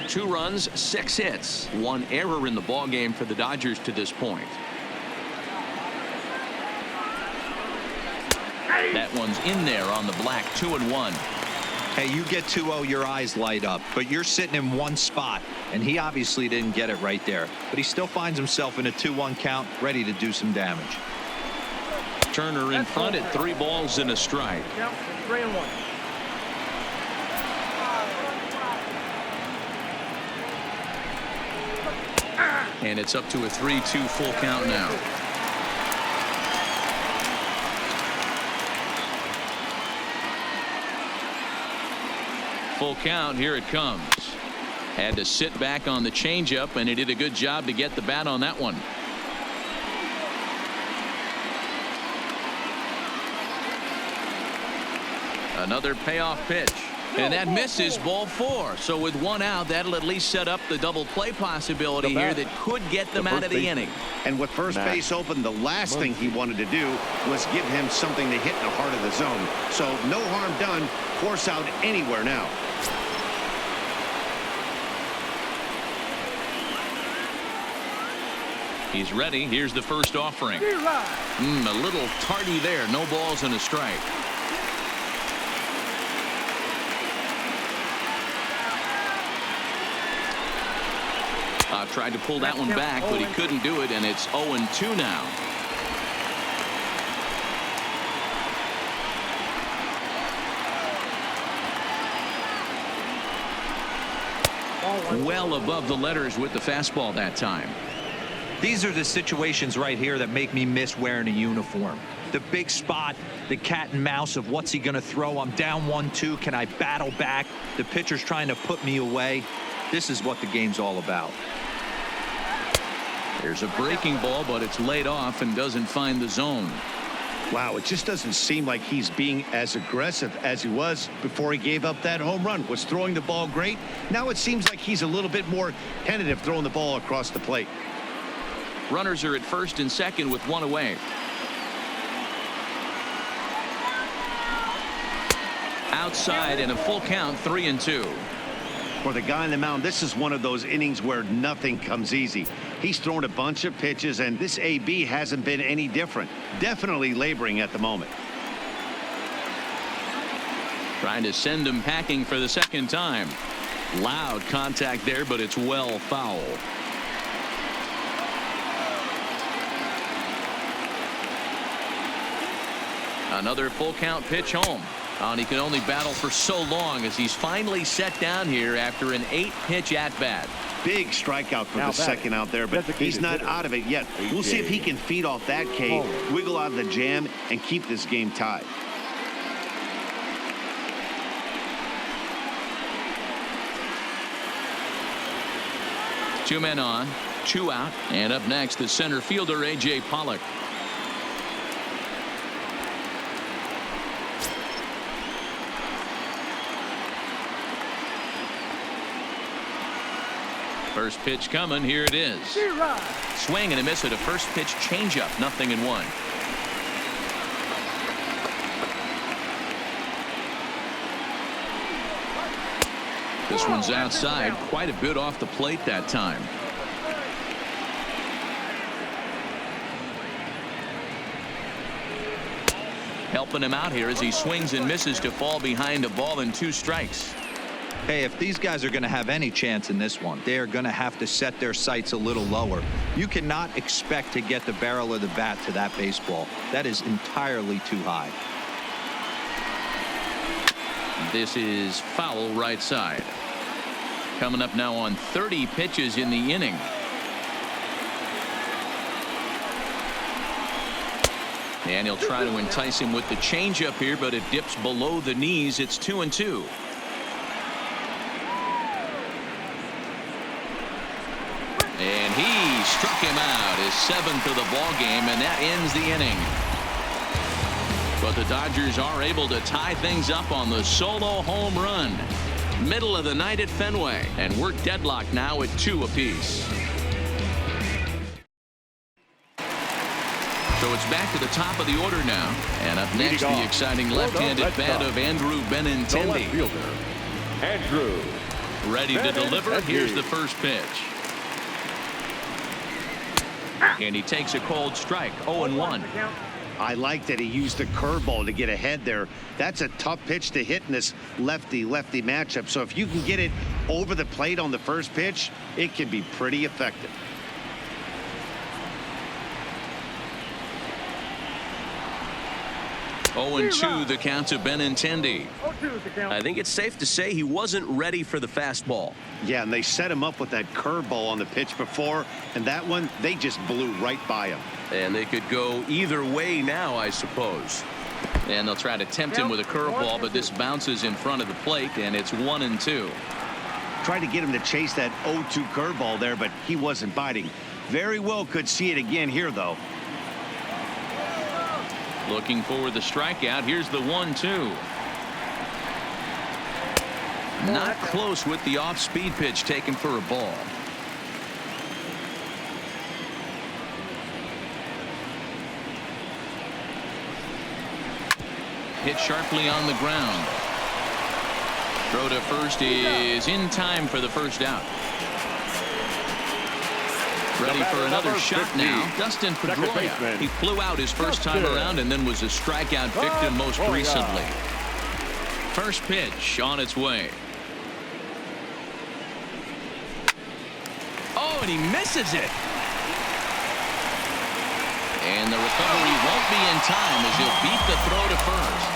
2 runs, 6 hits, 1 error in the ballgame for the Dodgers to this point. That one's in there on the black. 2-1. Hey, you get 2-0, your eyes light up, but you're sitting in one spot, and he obviously didn't get it right there. But he still finds himself in a 2-1 count, ready to do some damage. Turner in front at 3 balls and a strike. Count 3-1. And it's up to a 3-2 full count now. Full count. Here it comes. Had to sit back on the changeup, and he did a good job to get the bat on that one. Another payoff pitch. And that misses, ball 4. So with 1 out, that'll at least set up the double play possibility here that could get them out of the inning. And with first base open, the last thing he wanted to do was give him something to hit in the heart of the zone. So no harm done. Force out anywhere now. He's ready. Here's the first offering. A little tardy there. No balls and a strike. Tried to pull that one back, but he couldn't do it, and it's 0-2 now. Well above the letters with the fastball that time. These are the situations right here that make me miss wearing a uniform. The big spot, the cat and mouse of what's he going to throw. I'm down 1-2. Can I battle back? The pitcher's trying to put me away. This is what the game's all about. There's a breaking ball, but it's laid off and doesn't find the zone. Wow, it just doesn't seem like he's being as aggressive as he was before he gave up that home run. Was throwing the ball great. Now it seems like he's a little bit more tentative throwing the ball across the plate. Runners are at first and second with one away. Outside and a full count, 3-2. For the guy on the mound, this is one of those innings where nothing comes easy. He's thrown a bunch of pitches, and this AB hasn't been any different. Definitely laboring at the moment. Trying to send him packing for the second time. Loud contact there, but it's well foul. Another full count pitch home. And he can only battle for so long as he's finally set down here after an 8-pitch at-bat. Big strikeout for the second out there, but he's not out of it yet. We'll see if he can feed off that K, wiggle out of the jam, and keep this game tied. Two men on, two out, and up next the center fielder A.J. Pollock. First pitch coming. Here it is. Swing and a miss at a first pitch changeup. 0-1. This one's outside. Quite a bit off the plate that time. Helping him out here as he swings and misses to fall behind a ball and 2 strikes. Hey, if these guys are going to have any chance in this one, they are going to have to set their sights a little lower. You cannot expect to get the barrel of the bat to that baseball. That is entirely too high. This is foul right side. Coming up now on 30 pitches in the inning. And he'll try to entice him with the changeup here, but it dips below the knees. It's 2-2. And he struck him out, his 7th of the ball game, and that ends the inning. But the Dodgers are able to tie things up on the solo home run. Middle of the night at Fenway, and we're deadlocked now at 2 apiece. So it's back to the top of the order now, and up next the exciting left-handed bat of Andrew Benintendi. Andrew. Ready to deliver. Here's the first pitch. And he takes a cold strike. 0-1. I like that he used the curveball to get ahead there. That's a tough pitch to hit in this lefty-lefty matchup. So if you can get it over the plate on the first pitch, it can be pretty effective. Oh, 2 the count to Benintendi. I think it's safe to say he wasn't ready for the fastball. Yeah, and they set him up with that curveball on the pitch before, and that one, they just blew right by him. And they could go either way now, I suppose. And they'll try to tempt him with a curveball, but this bounces in front of the plate, and it's 1-2. Tried to get him to chase that 0-2 curveball there, but he wasn't biting. Very well could see it again here, though. Looking for the strikeout. Here's the 1-2. Not close with the off-speed pitch taken for a ball. Hit sharply on the ground. Throw to first is in time for the first out. Ready for another shot now. Dustin Pedroia. He flew out his first time around and then was a strikeout victim most recently. First pitch on its way. Oh, and he misses it. And the recovery won't be in time as he'll beat the throw to first.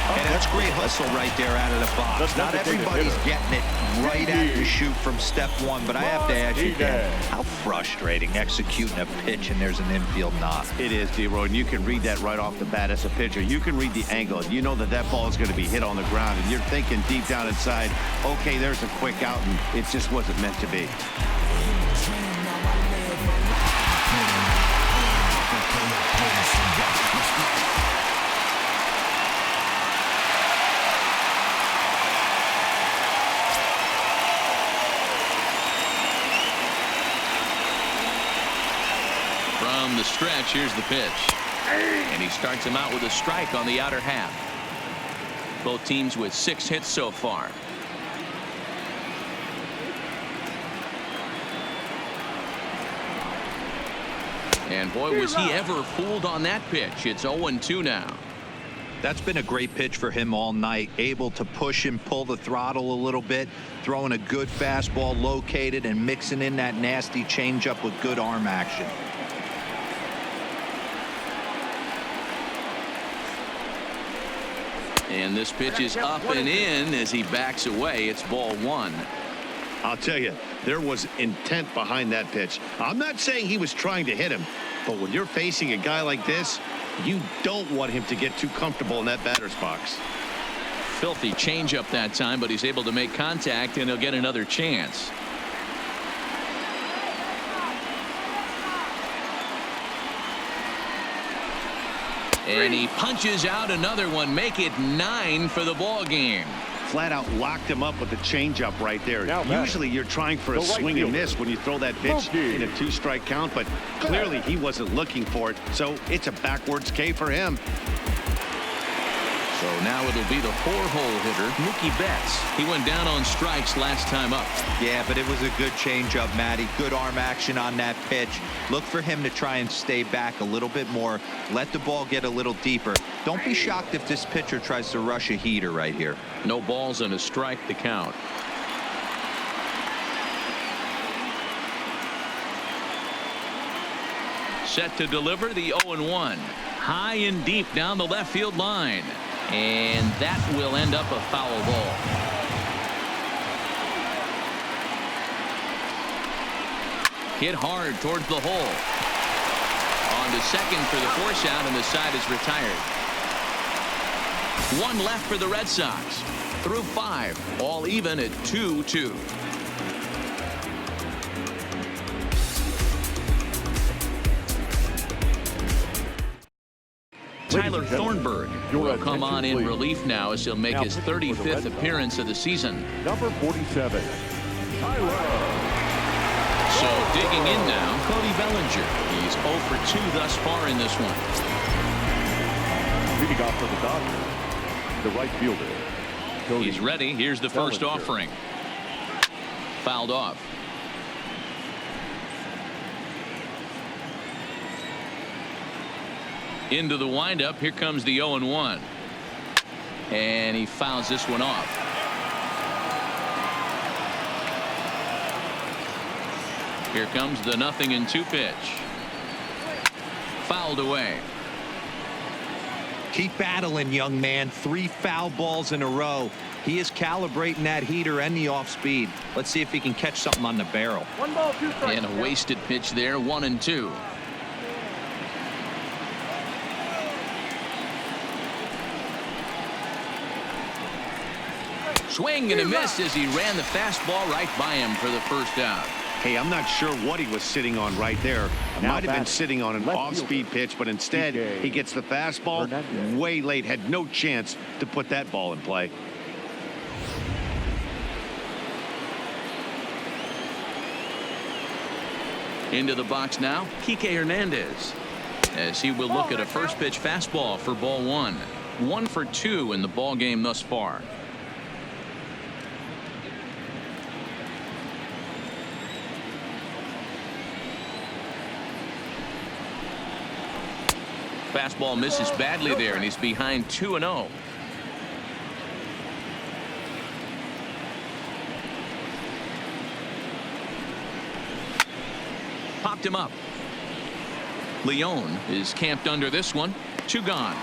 And that's great hustle right there out of the box. Not everybody's getting it right at the shoot from step one, but I have to ask you, Dan, how frustrating executing a pitch and there's an infield knock. It is, D-Roy, and you can read that right off the bat as a pitcher. You can read the angle, and you know that that ball is going to be hit on the ground, and you're thinking deep down inside, okay, there's a quick out, and it just wasn't meant to be. From the stretch, here's the pitch. And he starts him out with a strike on the outer half. Both teams with 6 hits so far. And boy, was he ever fooled on that pitch. It's 0-2 now. That's been a great pitch for him all night. Able to push and pull the throttle a little bit, throwing a good fastball located and mixing in that nasty changeup with good arm action. And this pitch is up and in as he backs away. It's ball 1. I'll tell you, there was intent behind that pitch. I'm not saying he was trying to hit him, but when you're facing a guy like this, you don't want him to get too comfortable in that batter's box. Filthy changeup that time, but he's able to make contact and he'll get another chance. And he punches out another one. Make it 9 for the ball game. Flat out locked him up with the changeup right there. Usually you're trying for a swing and miss when you throw that pitch in a 2-strike count, but clearly he wasn't looking for it, so it's a backwards K for him. So now it'll be the 4-hole hitter, Mookie Betts. He went down on strikes last time up. Yeah, but it was a good changeup, Matty. Good arm action on that pitch. Look for him to try and stay back a little bit more. Let the ball get a little deeper. Don't be shocked if this pitcher tries to rush a heater right here. No balls and a strike to count. Set to deliver the 0-1. High and deep down the left field line. And that will end up a foul ball. Hit hard towards the hole. On to second for the force out, and the side is retired. 1 left for the Red Sox. Through 5, all even at 2-2. Tyler Thornburg will come on in relief now as he'll make his 35th appearance of the season. Number 47, Tyler. So digging in now, Cody Bellinger. He's 0 for 2 thus far in this one. Leading off for the Dodgers, the right fielder, Cody. He's ready. Here's the first offering. Fouled off. Into the windup. Here comes the 0-1. And he fouls this one off. Here comes the 0-2 pitch. Fouled away. Keep battling, young man. 3 foul balls in a row. He is calibrating that heater and the off speed. Let's see if he can catch something on the barrel. 1 ball, 2 strikes. And a wasted pitch there. 1-2. Swing and a miss as he ran the fastball right by him for the first out. Hey, I'm not sure what he was sitting on right there. Might have been sitting on an off-speed pitch, but instead he gets the fastball way late. Had no chance to put that ball in play. Into the box now, Kike Hernandez, as he will look at a first pitch fastball for ball 1. 1 for 2 in the ball game thus far. Fastball misses badly there, and he's behind 2-0. Popped him up. Leone is camped under this one. 2 gone.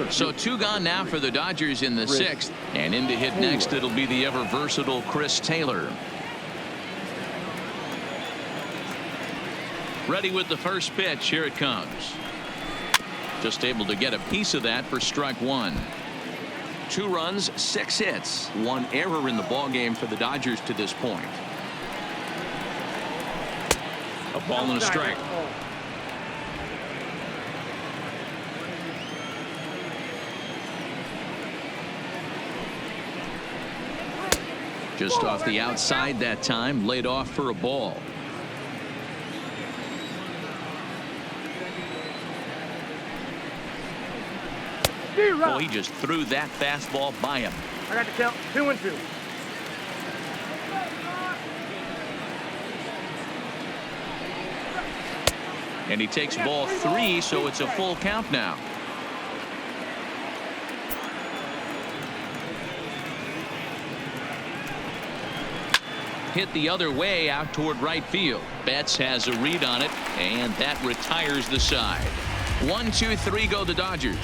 So 2 gone now for the Dodgers in the 6th, and in to hit next it'll be the ever versatile Chris Taylor. Ready with the first pitch. Here it comes. Just able to get a piece of that for strike 1. 2 runs, 6 hits, 1 error in the ball game for the Dodgers to this point. A ball and a strike. Just off the outside that time, laid off for a ball. Oh, he just threw that fastball by him. I got the count. 2-2. And he takes ball 3, so it's a full count now. Hit the other way out toward right field. Betts has a read on it, and that retires the side. 1, 2, 3 go the Dodgers.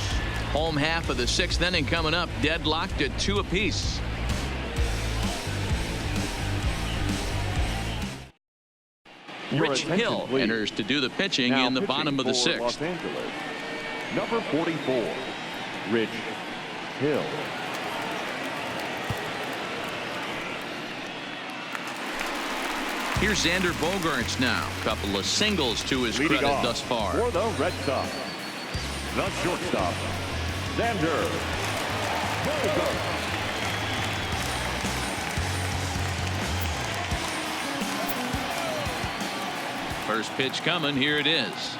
Home half of the 6th inning coming up, deadlocked at 2 apiece. Rich Hill enters to do the pitching now in the bottom of the 6th. Los Angeles, number 44, Rich Hill. Here's Xander Bogaerts now. Couple of singles to his Leading credit off thus far. for the Red Sox, the shortstop, Xander Bogaerts. First pitch coming. Here it is.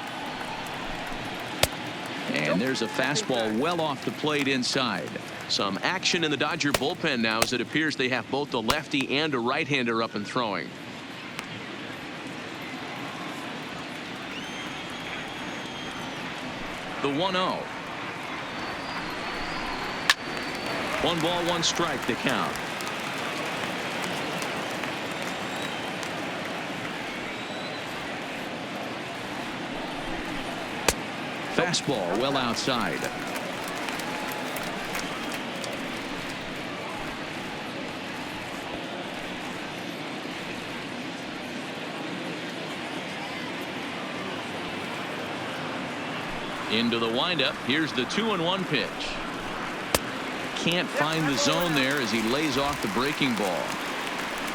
And there's a fastball well off the plate inside. Some action in the Dodger bullpen now, as it appears they have both a lefty and a right-hander up and throwing. The 1-0. 1 ball, 1 strike to count. Fastball well outside. Into the windup. Here's the 2-1 pitch. Can't find the zone there as he lays off the breaking ball.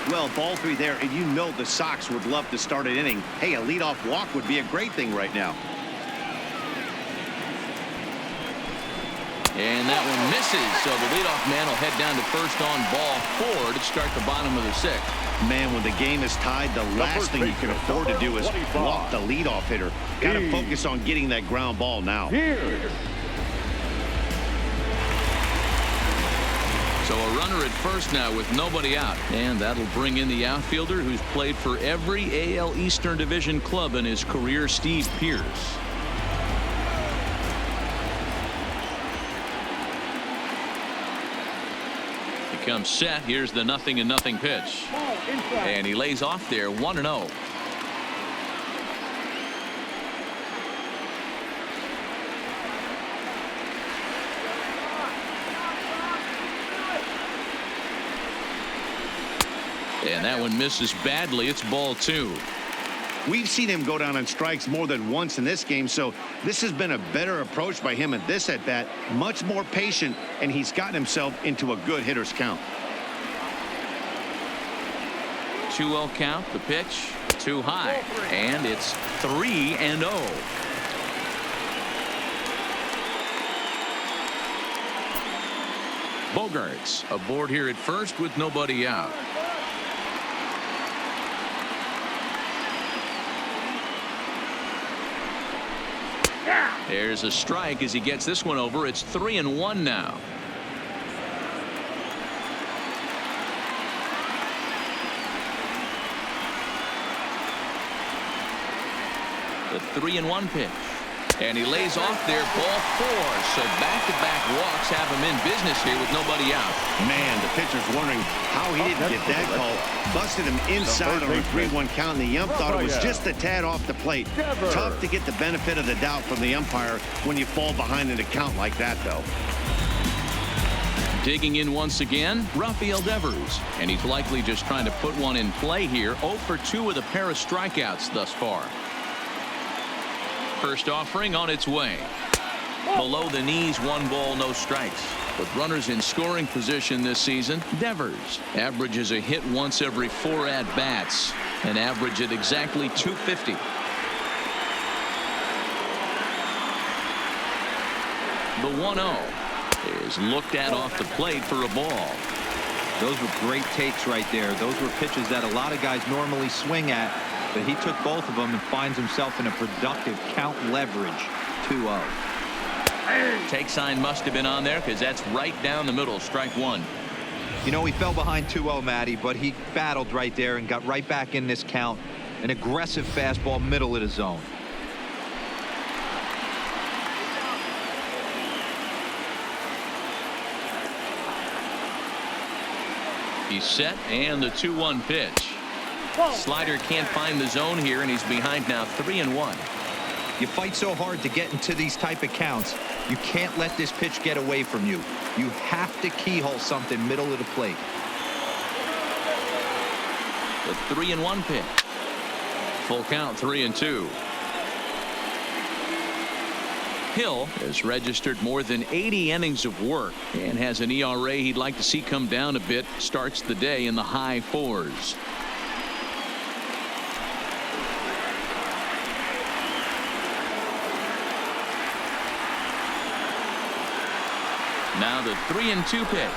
Well, ball 3 there, and you know the Sox would love to start an inning. Hey, a leadoff walk would be a great thing right now. And that one misses, so the leadoff man will head down to first on ball 4 to start the bottom of the 6th. Man, when the game is tied, the last thing you can afford to do is walk the leadoff hitter. Got to focus on getting that ground ball now. So a runner at first now with nobody out. And that'll bring in the outfielder who's played for every AL Eastern Division club in his career, Steve Pearce. Comes set. Here's the 0-0 pitch, and he lays off there. 1-0. And that one misses badly. It's ball 2. We've seen him go down on strikes more than once in this game, so this has been a better approach by him at this at-bat. Much more patient, and he's gotten himself into a good hitter's count. 2-0 count. The pitch too high, and it's 3-0. Bogaerts aboard here at first with nobody out. There's a strike as he gets this one over. It's 3-1 now. The 3-1 pitch. And he lays off there, ball 4. So back-to-back walks have him in business here with nobody out. Man, the pitcher's wondering how he didn't get that call. Busted him inside on a 3-1 count, and the ump thought it was just a tad off the plate. Tough to get the benefit of the doubt from the umpire when you fall behind in a count like that, though. Digging in once again, Rafael Devers. And he's likely just trying to put one in play here. 0 for 2 with a pair of strikeouts thus far. First offering on its way. Below the knees, 1 ball, no strikes. With runners in scoring position this season, Devers averages a hit once every 4 at-bats. An average at exactly 250. The 1-0 is looked at off the plate for a ball. Those were great takes right there. Those were pitches that a lot of guys normally swing at. But he took both of them and finds himself in a productive count leverage. 2-0. Take sign must have been on there because that's right down the middle. Strike 1. You know, he fell behind 2-0, Matty, but he battled right there and got right back in this count. An aggressive fastball, middle of the zone. He's set, and the 2-1 pitch. Slider can't find the zone here, and he's behind now 3-1. You fight so hard to get into these type of counts. You can't let this pitch get away from you. You have to keyhole something middle of the plate. The 3-1 pitch. Full count, 3-2. Hill has registered more than 80 innings of work and has an ERA he'd like to see come down a bit. Starts the day in the high 4s. Now the 3-2 pitch.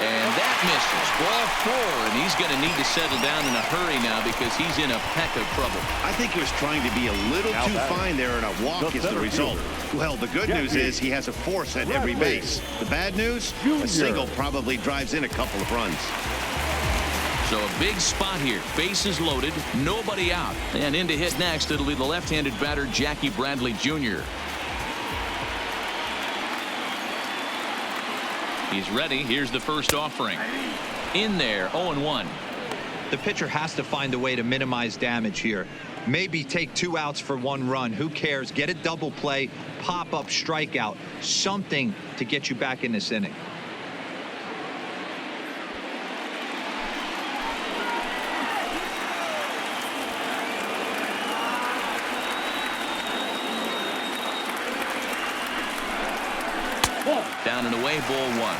And that misses. Ball 4, and he's going to need to settle down in a hurry now because he's in a peck of trouble. I think he was trying to be a little too fine there, and a walk is the result. Well, the good news is he has a force at every base. The bad news, a single probably drives in a couple of runs. So a big spot here. Bases loaded, nobody out. And in to hit next, it'll be the left-handed batter, Jackie Bradley Jr. He's ready. Here's the first offering. In there, 0-1. The pitcher has to find a way to minimize damage here. Maybe take 2 outs for 1 run. Who cares? Get a double play, pop up, strikeout. Something to get you back in this inning. Down and away, ball 1.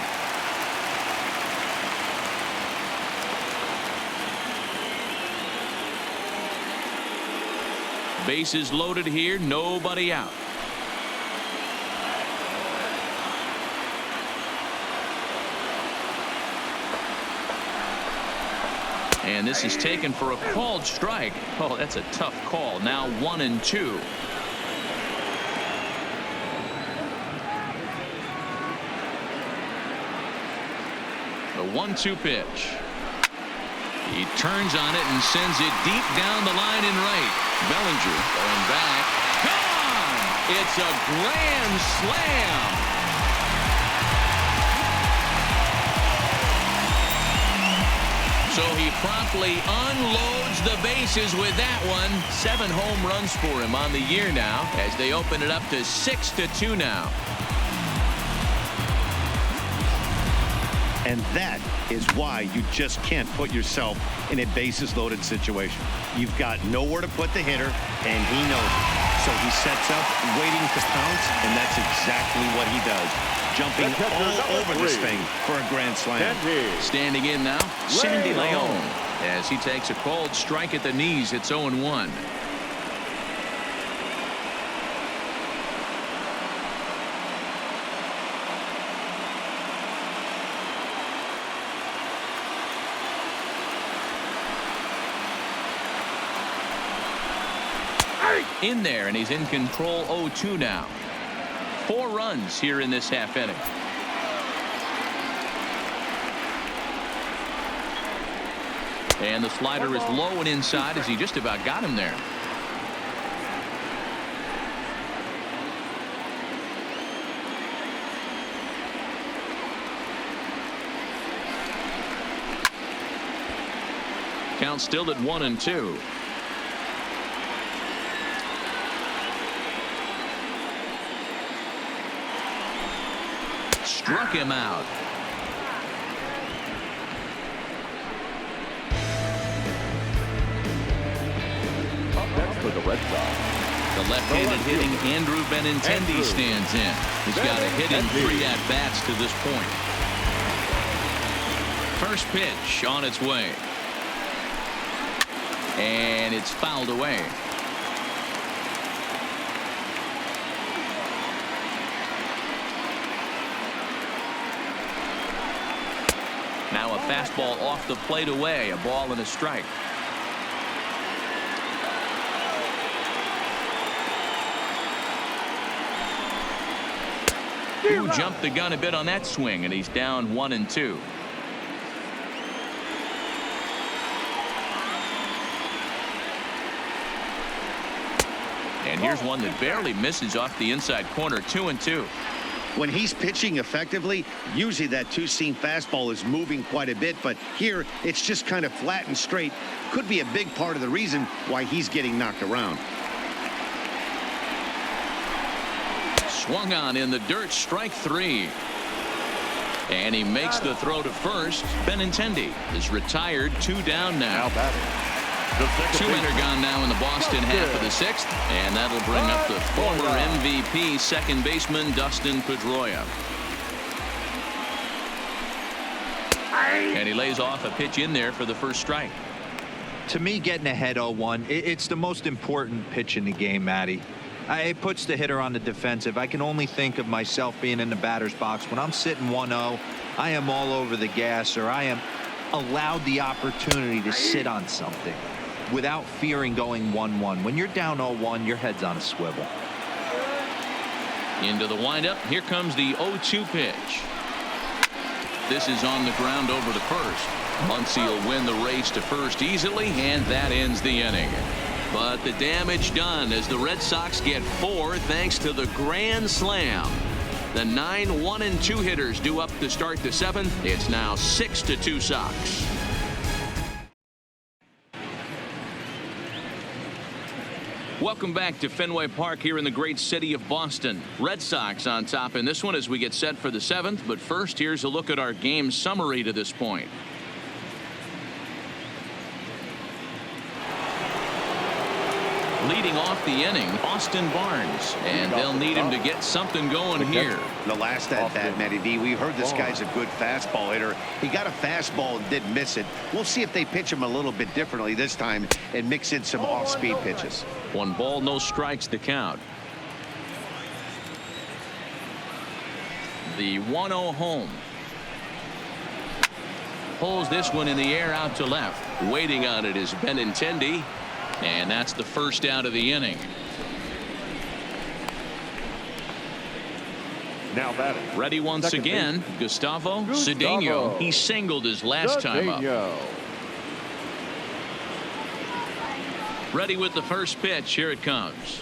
Bases loaded here, nobody out. And this is taken for a called strike. Oh, that's a tough call. Now 1-2. The 1-2 pitch. He turns on it and sends it deep down the line in right. Bellinger going back. Gone! It's a grand slam. So he promptly unloads the bases with that one. 7 home runs for him on the year now as they open it up to 6-2 now. And that is why you just can't put yourself in a bases loaded situation. You've got nowhere to put the hitter, and he knows it. So he sets up, waiting to pounce, and that's exactly what he does. Jumping all over this thing for a grand slam. Standing in now, Sandy Leon, as he takes a called strike at the knees. It's 0-1. In there, and he's in control. 0-2 now. 4 runs here in this half inning. And the slider is low and inside as he just about got him there. Count still at 1-2. Struck him out. Up next for the Red Sox. The left-handed hitting Andrew Benintendi stands in. He's got a hit in 3 at-bats to this point. First pitch on its way. And it's fouled away. Now a fastball off the plate away. A ball and a strike. Who jumped the gun a bit on that swing, and he's down 1-2. And here's one that barely misses off the inside corner. 2-2. When he's pitching effectively, usually that two-seam fastball is moving quite a bit, but here it's just kind of flat and straight. Could be a big part of the reason why he's getting knocked around. Swung on in the dirt, strike 3. And he makes the throw to first. Benintendi is retired, 2 down now. Two-hitter gone now in the Boston half of the 6th, and that'll bring up the former MVP second baseman Dustin Pedroia. And he lays off a pitch in there for the first strike. To me, getting ahead 0-1, it's the most important pitch in the game, Matty. It puts the hitter on the defensive. I can only think of myself being in the batter's box. When I'm sitting 1-0, I am all over the gas, or I am allowed the opportunity to sit on something without fearing going 1-1. When you're down 0-1, your head's on a swivel. Into the windup. Here comes the 0-2 pitch. This is on the ground over to first. Muncy will win the race to first easily, and that ends the inning. But the damage done as the Red Sox get 4 thanks to the grand slam. The 9 1-2 hitters due up to start the 7th. It's now 6-2 Sox. Welcome back to Fenway Park here in the great city of Boston. Red Sox on top in this one as we get set for the 7th. But first, here's a look at our game summary to this point. Leading off the inning, Austin Barnes, and they'll need him to get something going here. The last at bat, Matty D, we heard this guy's a good fastball hitter. He got a fastball and didn't miss it. We'll see if they pitch him a little bit differently this time and mix in some off-speed pitches. 1 ball, no strikes to count. The 1-0 home. Pulls this one in the air out to left. Waiting on it is Benintendi. And that's the first out of the inning. Now batting. Ready once again, Gustavo Cedeno. He singled his last time up. Ready with the first pitch. Here it comes.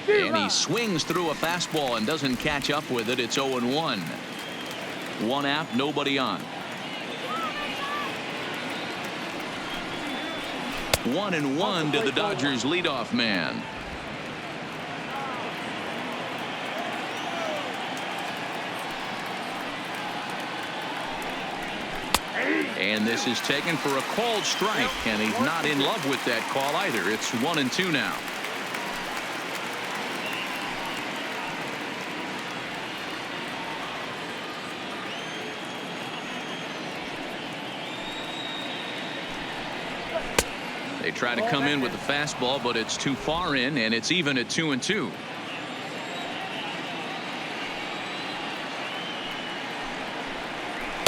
And he swings through a fastball and doesn't catch up with it. It's 0-1. 1 out, nobody on. 1-1 to the Dodgers leadoff man. And this is taken for a called strike, and he's not in love with that call either. It's 1-2 now. They try to come in with the fastball, but it's too far in, and it's even at 2-2.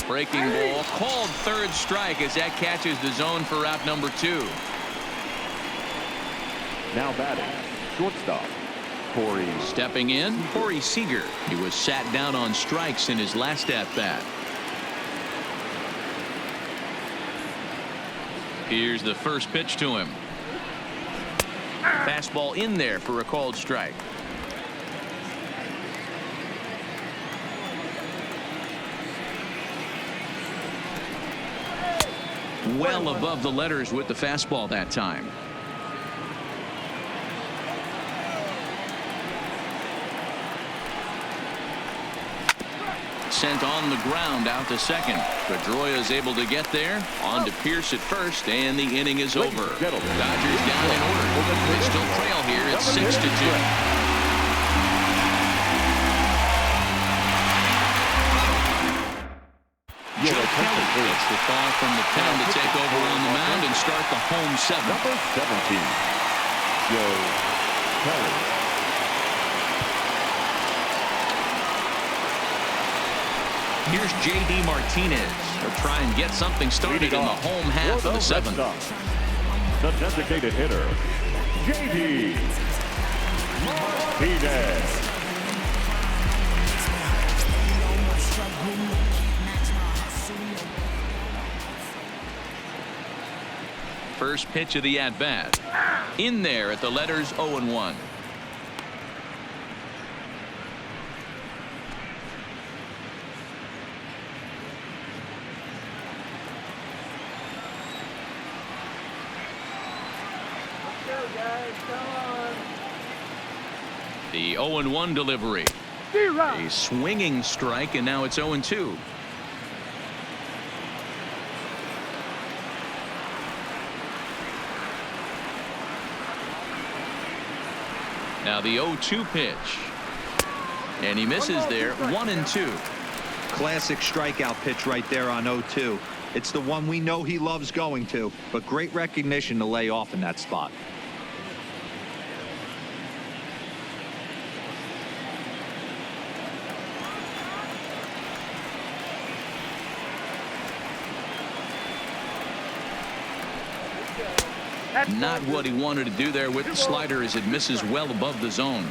Breaking ball, called third strike as that catches the zone for out number 2. Now batting, shortstop, Corey. Stepping in, Corey Seager. He was sat down on strikes in his last at-bat. Here's the first pitch to him. Fastball in there for a called strike. Well above the letters with the fastball that time. Sent on the ground out to second. Pedroia is able to get there. On to Pierce at first, and the inning is over. Dodgers down in order. They still trail here. It's 6-2. Joe Kelly gets the call from the pen to take over on the mound and start the home seventh. Number 17, Joe Kelly. Here's J.D. Martinez. He'll try and get something started in the home half of the seventh. The designated hitter, J.D. Martinez. First pitch of the at-bat. In there at the letters 0-1. The 0-1 delivery. A swinging strike, and now it's 0-2. Now the 0-2 pitch. And he misses there. 1-2. Classic strikeout pitch right there on 0-2. It's the one we know he loves going to, but great recognition to lay off in that spot. Not what he wanted to do there with the slider as it misses well above the zone.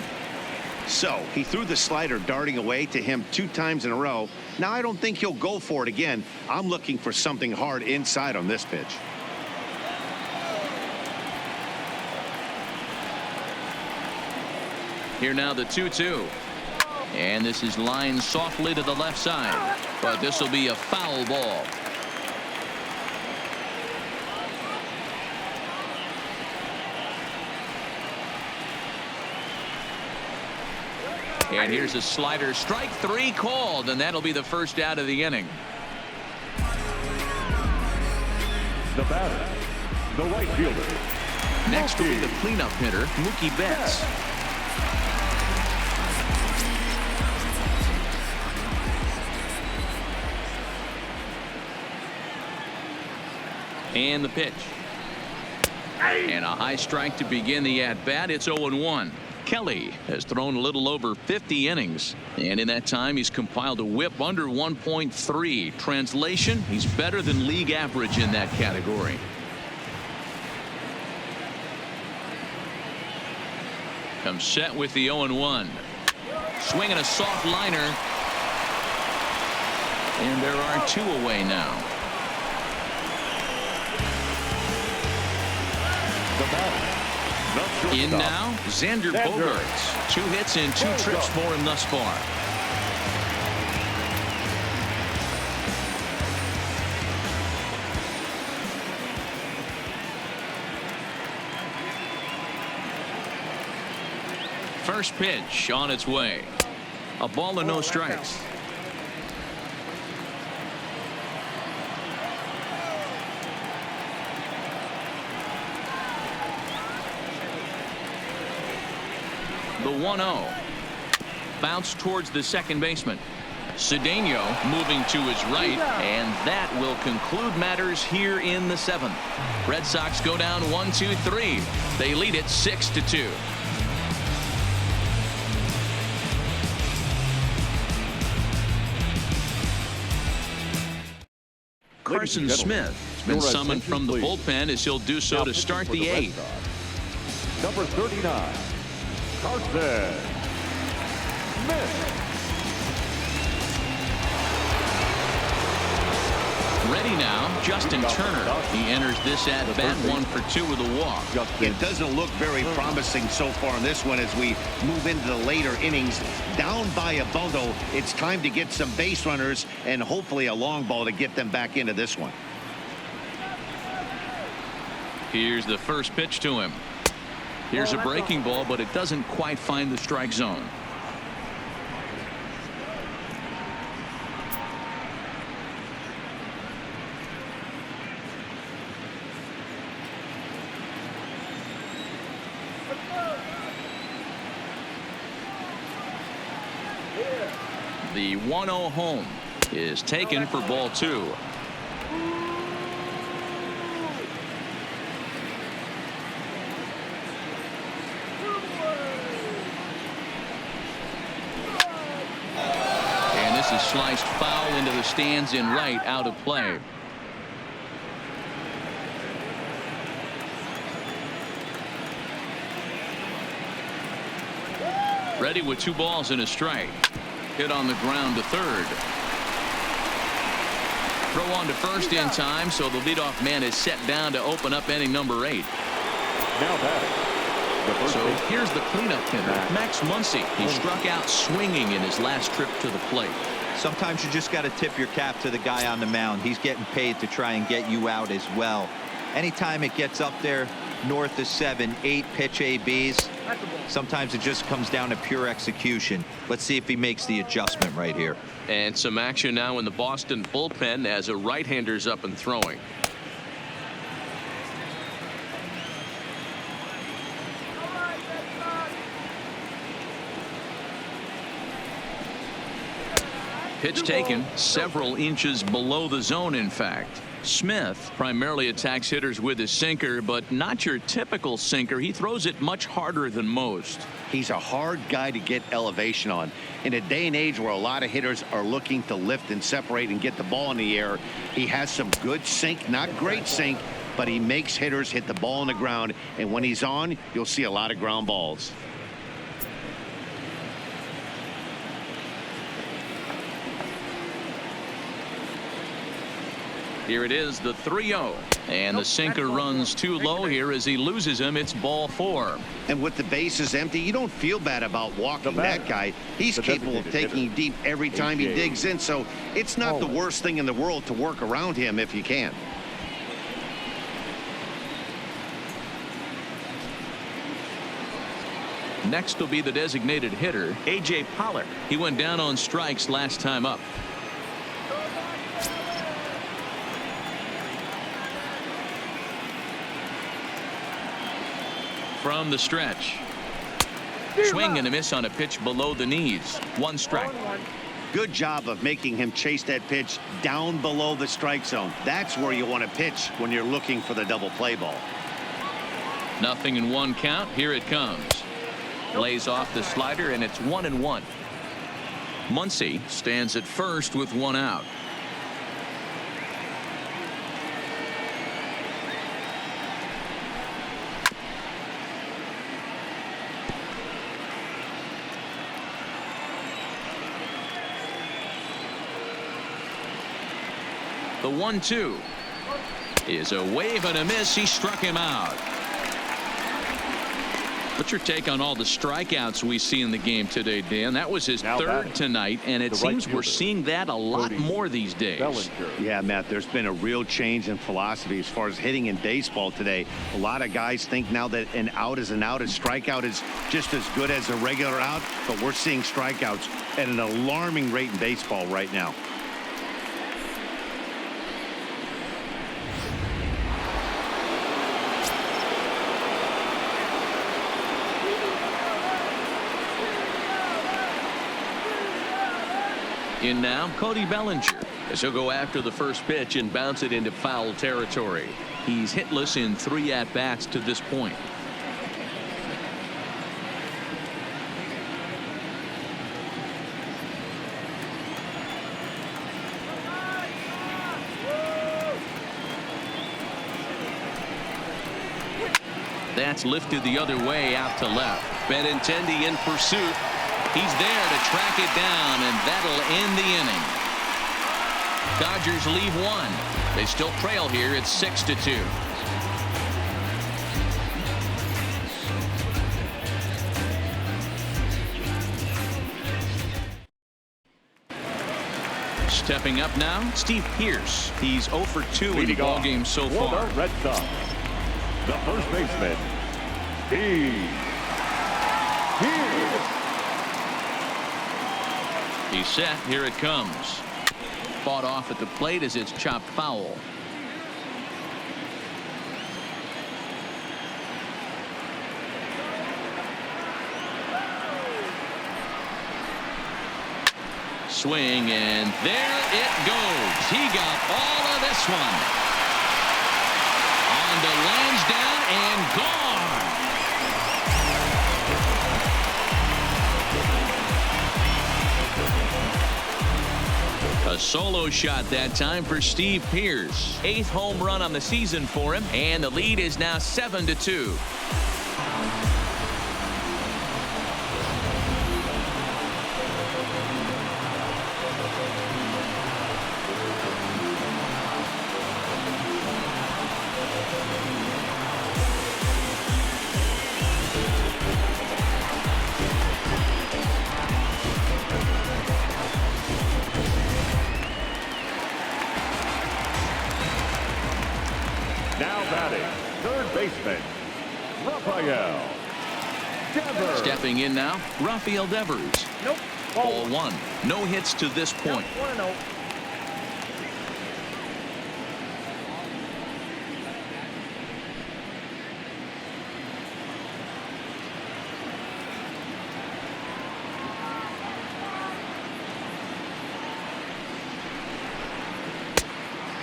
So he threw the slider darting away to him 2 times in a row. Now I don't think he'll go for it again. I'm looking for something hard inside on this pitch. Here now the 2-2. And this is lined softly to the left side. But this will be a foul ball. And here's a slider. Strike 3 called, and that'll be the first out of the inning. The batter, the right fielder. Next will be the cleanup hitter, Mookie Betts. And the pitch. And a high strike to begin the at-bat. It's 0-1. Kelly has thrown a little over 50 innings, and in that time he's compiled a whip under 1.3. Translation, he's better than league average in that category. Comes set with the 0-1. Swinging a soft liner. And there are 2 away now. The batter. In now, Xander Bogaerts. 2 hits and 2 trips for him thus far. First pitch on its way. A ball and no strikes. The 1-0. Bounce towards the second baseman. Cedeno moving to his right, and that will conclude matters here in the 7th. Red Sox go down 1-2-3. They lead it 6-2. Carson Smith has been summoned from the bullpen as he'll do so to start the 8th. Number 39. Carson Smith. Ready now, Justin Turner. He enters this at bat 1 for 2 with a walk. It doesn't look very promising so far in this one as we move into the later innings. Down by a bundle, it's time to get some base runners and hopefully a long ball to get them back into this one. Here's the first pitch to him. Here's a breaking ball, but it doesn't quite find the strike zone. The 1-0 home is taken for ball 2. And this is sliced foul into the stands in right, out of play. Ready with 2 balls and a strike. Hit on the ground to third. Throw on to first in time, so the leadoff man is set down to open up inning number 8. Now batting. So here's the cleanup hitter, Max Muncy. He struck out swinging in his last trip to the plate. Sometimes you just got to tip your cap to the guy on the mound. He's getting paid to try and get you out as well. Anytime it gets up there north of 7, 8 pitch ABs, sometimes it just comes down to pure execution. Let's see if he makes the adjustment right here. And some action now in the Boston bullpen as a right-hander's up and throwing. Pitch taken several inches below the zone, in fact. Smith primarily attacks hitters with his sinker, but not your typical sinker. He throws it much harder than most. He's a hard guy to get elevation on. In a day and age where a lot of hitters are looking to lift and separate and get the ball in the air, he has some good sink, not great sink, but he makes hitters hit the ball on the ground. And when he's on, you'll see a lot of ground balls. Here it is, the 3-0, and the sinker runs too low here as he loses him. It's ball 4. And with the bases empty, you don't feel bad about walking that guy. He's capable of taking deep every time he digs in, so it's not the worst thing in the world to work around him if you can. Next will be the designated hitter, A.J. Pollock. He went down on strikes last time up. From the stretch. Swing and a miss on a pitch below the knees. 1 strike. Good job of making him chase that pitch down below the strike zone. That's where you want to pitch when you're looking for the double play ball. Nothing in 1 count. Here it comes. Lays off the slider, and it's 1-1. Muncy stands at first with 1 out. The 1-2 is a wave and a miss. He struck him out. What's your take on all the strikeouts we see in the game today, Dan? That was his 3rd tonight, and it seems we're seeing that a lot more these days. Yeah, Matt, there's been a real change in philosophy as far as hitting in baseball today. A lot of guys think now that an out is an out, a strikeout is just as good as a regular out, but we're seeing strikeouts at an alarming rate in baseball right now. In now, Cody Bellinger, as he'll go after the first pitch and bounce it into foul territory. He's hitless in 3 at-bats to this point. That's lifted the other way out to left. Benintendi in pursuit. He's there to track it down, and that'll end the inning. Dodgers leave 1. They still trail here. It's 6-2. Stepping up now, Steve Pearce. He's 0 for 2 in the ballgame so far. Red Sox. the first baseman, He's set. Here it comes. Fought off at the plate as it's chopped foul. Swing, and there it goes. He got all of this one. On to Lansdowne and gone. A solo shot that time for Steve Pearce. 8th home run on the season for him, and the lead is now 7-2. Now batting, third baseman, Rafael Devers. Stepping in now, Rafael Devers. Nope. Ball one. No hits to this point. 1-0.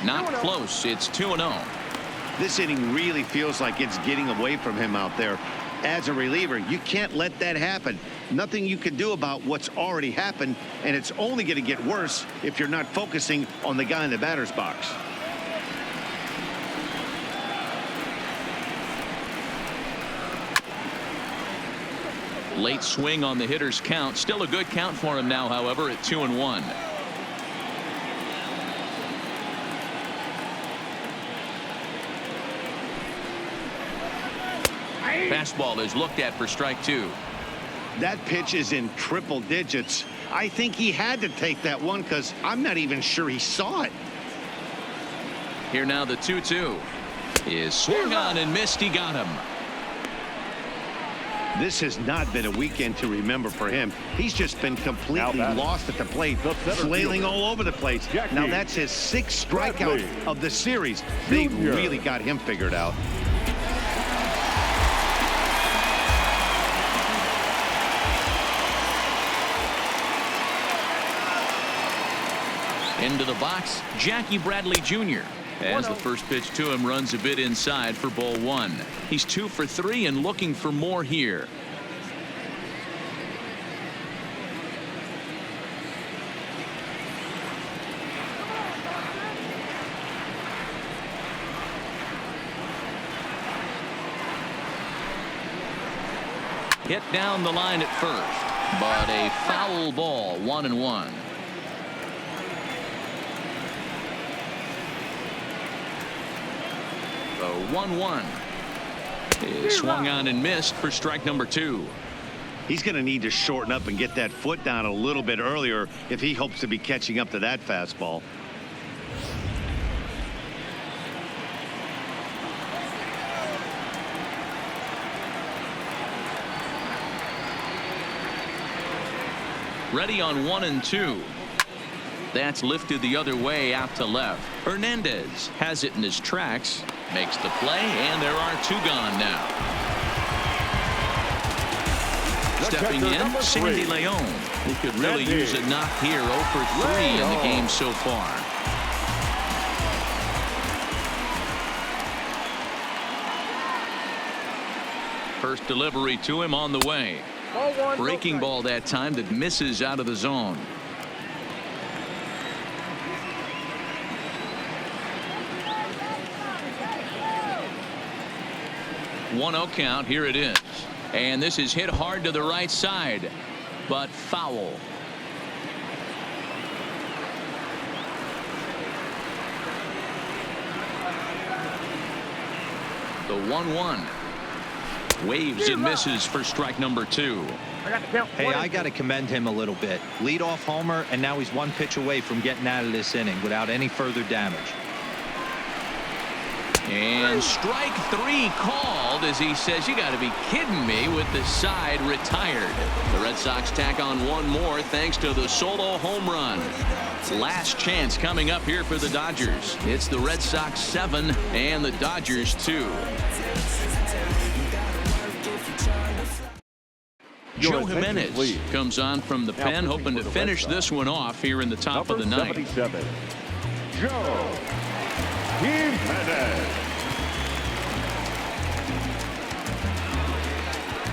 Not close. It's 2-0. This inning really feels like it's getting away from him out there. As a reliever, you can't let that happen. Nothing you can do about what's already happened, and it's only going to get worse if you're not focusing on the guy in the batter's box. Late swing on the hitter's count. Still a good count for him now, however, at 2-1. Fastball is looked at for strike two. That pitch is in triple digits. I think he had to take that one because I'm not even sure he saw it. Here now the 2-2 is swung on and missed. He got him. This has not been a weekend to remember for him. He's just been completely lost at the plate, flailing all over the place. Now that's his 6th strikeout of the series. They've really got him figured out. Into the box, Jackie Bradley Jr. As the first pitch to him runs a bit inside for ball one. He's 2 for 3 and looking for more here. Hit down the line at first, but a foul ball. 1-1. The 1-1 is swung on and missed for strike number 2. He's going to need to shorten up and get that foot down a little bit earlier if he hopes to be catching up to that fastball. Ready on 1-2. That's lifted the other way out to left. Hernandez has it in his tracks, makes the play, and there are 2 gone now. Stepping in, Sandy Leon. He could really use a knock here. 0 for 3 in the game so far. First delivery to him on the way. Breaking ball that time that misses out of the zone. 1-0 count. Here it is. And this is hit hard to the right side, but foul. The 1-1. Waves and misses for strike number 2. Hey, I got to commend him a little bit. Leadoff homer, and now he's 1 pitch away from getting out of this inning without any further damage. And strike three called as he says, you got to be kidding me, with the side retired. The Red Sox tack on one more thanks to the solo home run. Last chance coming up here for the Dodgers. It's the Red Sox 7 and the Dodgers 2. Joe Jimenez comes on from the pen, hoping to finish this one off here in the top of the ninth. 77, Joe Jimenez.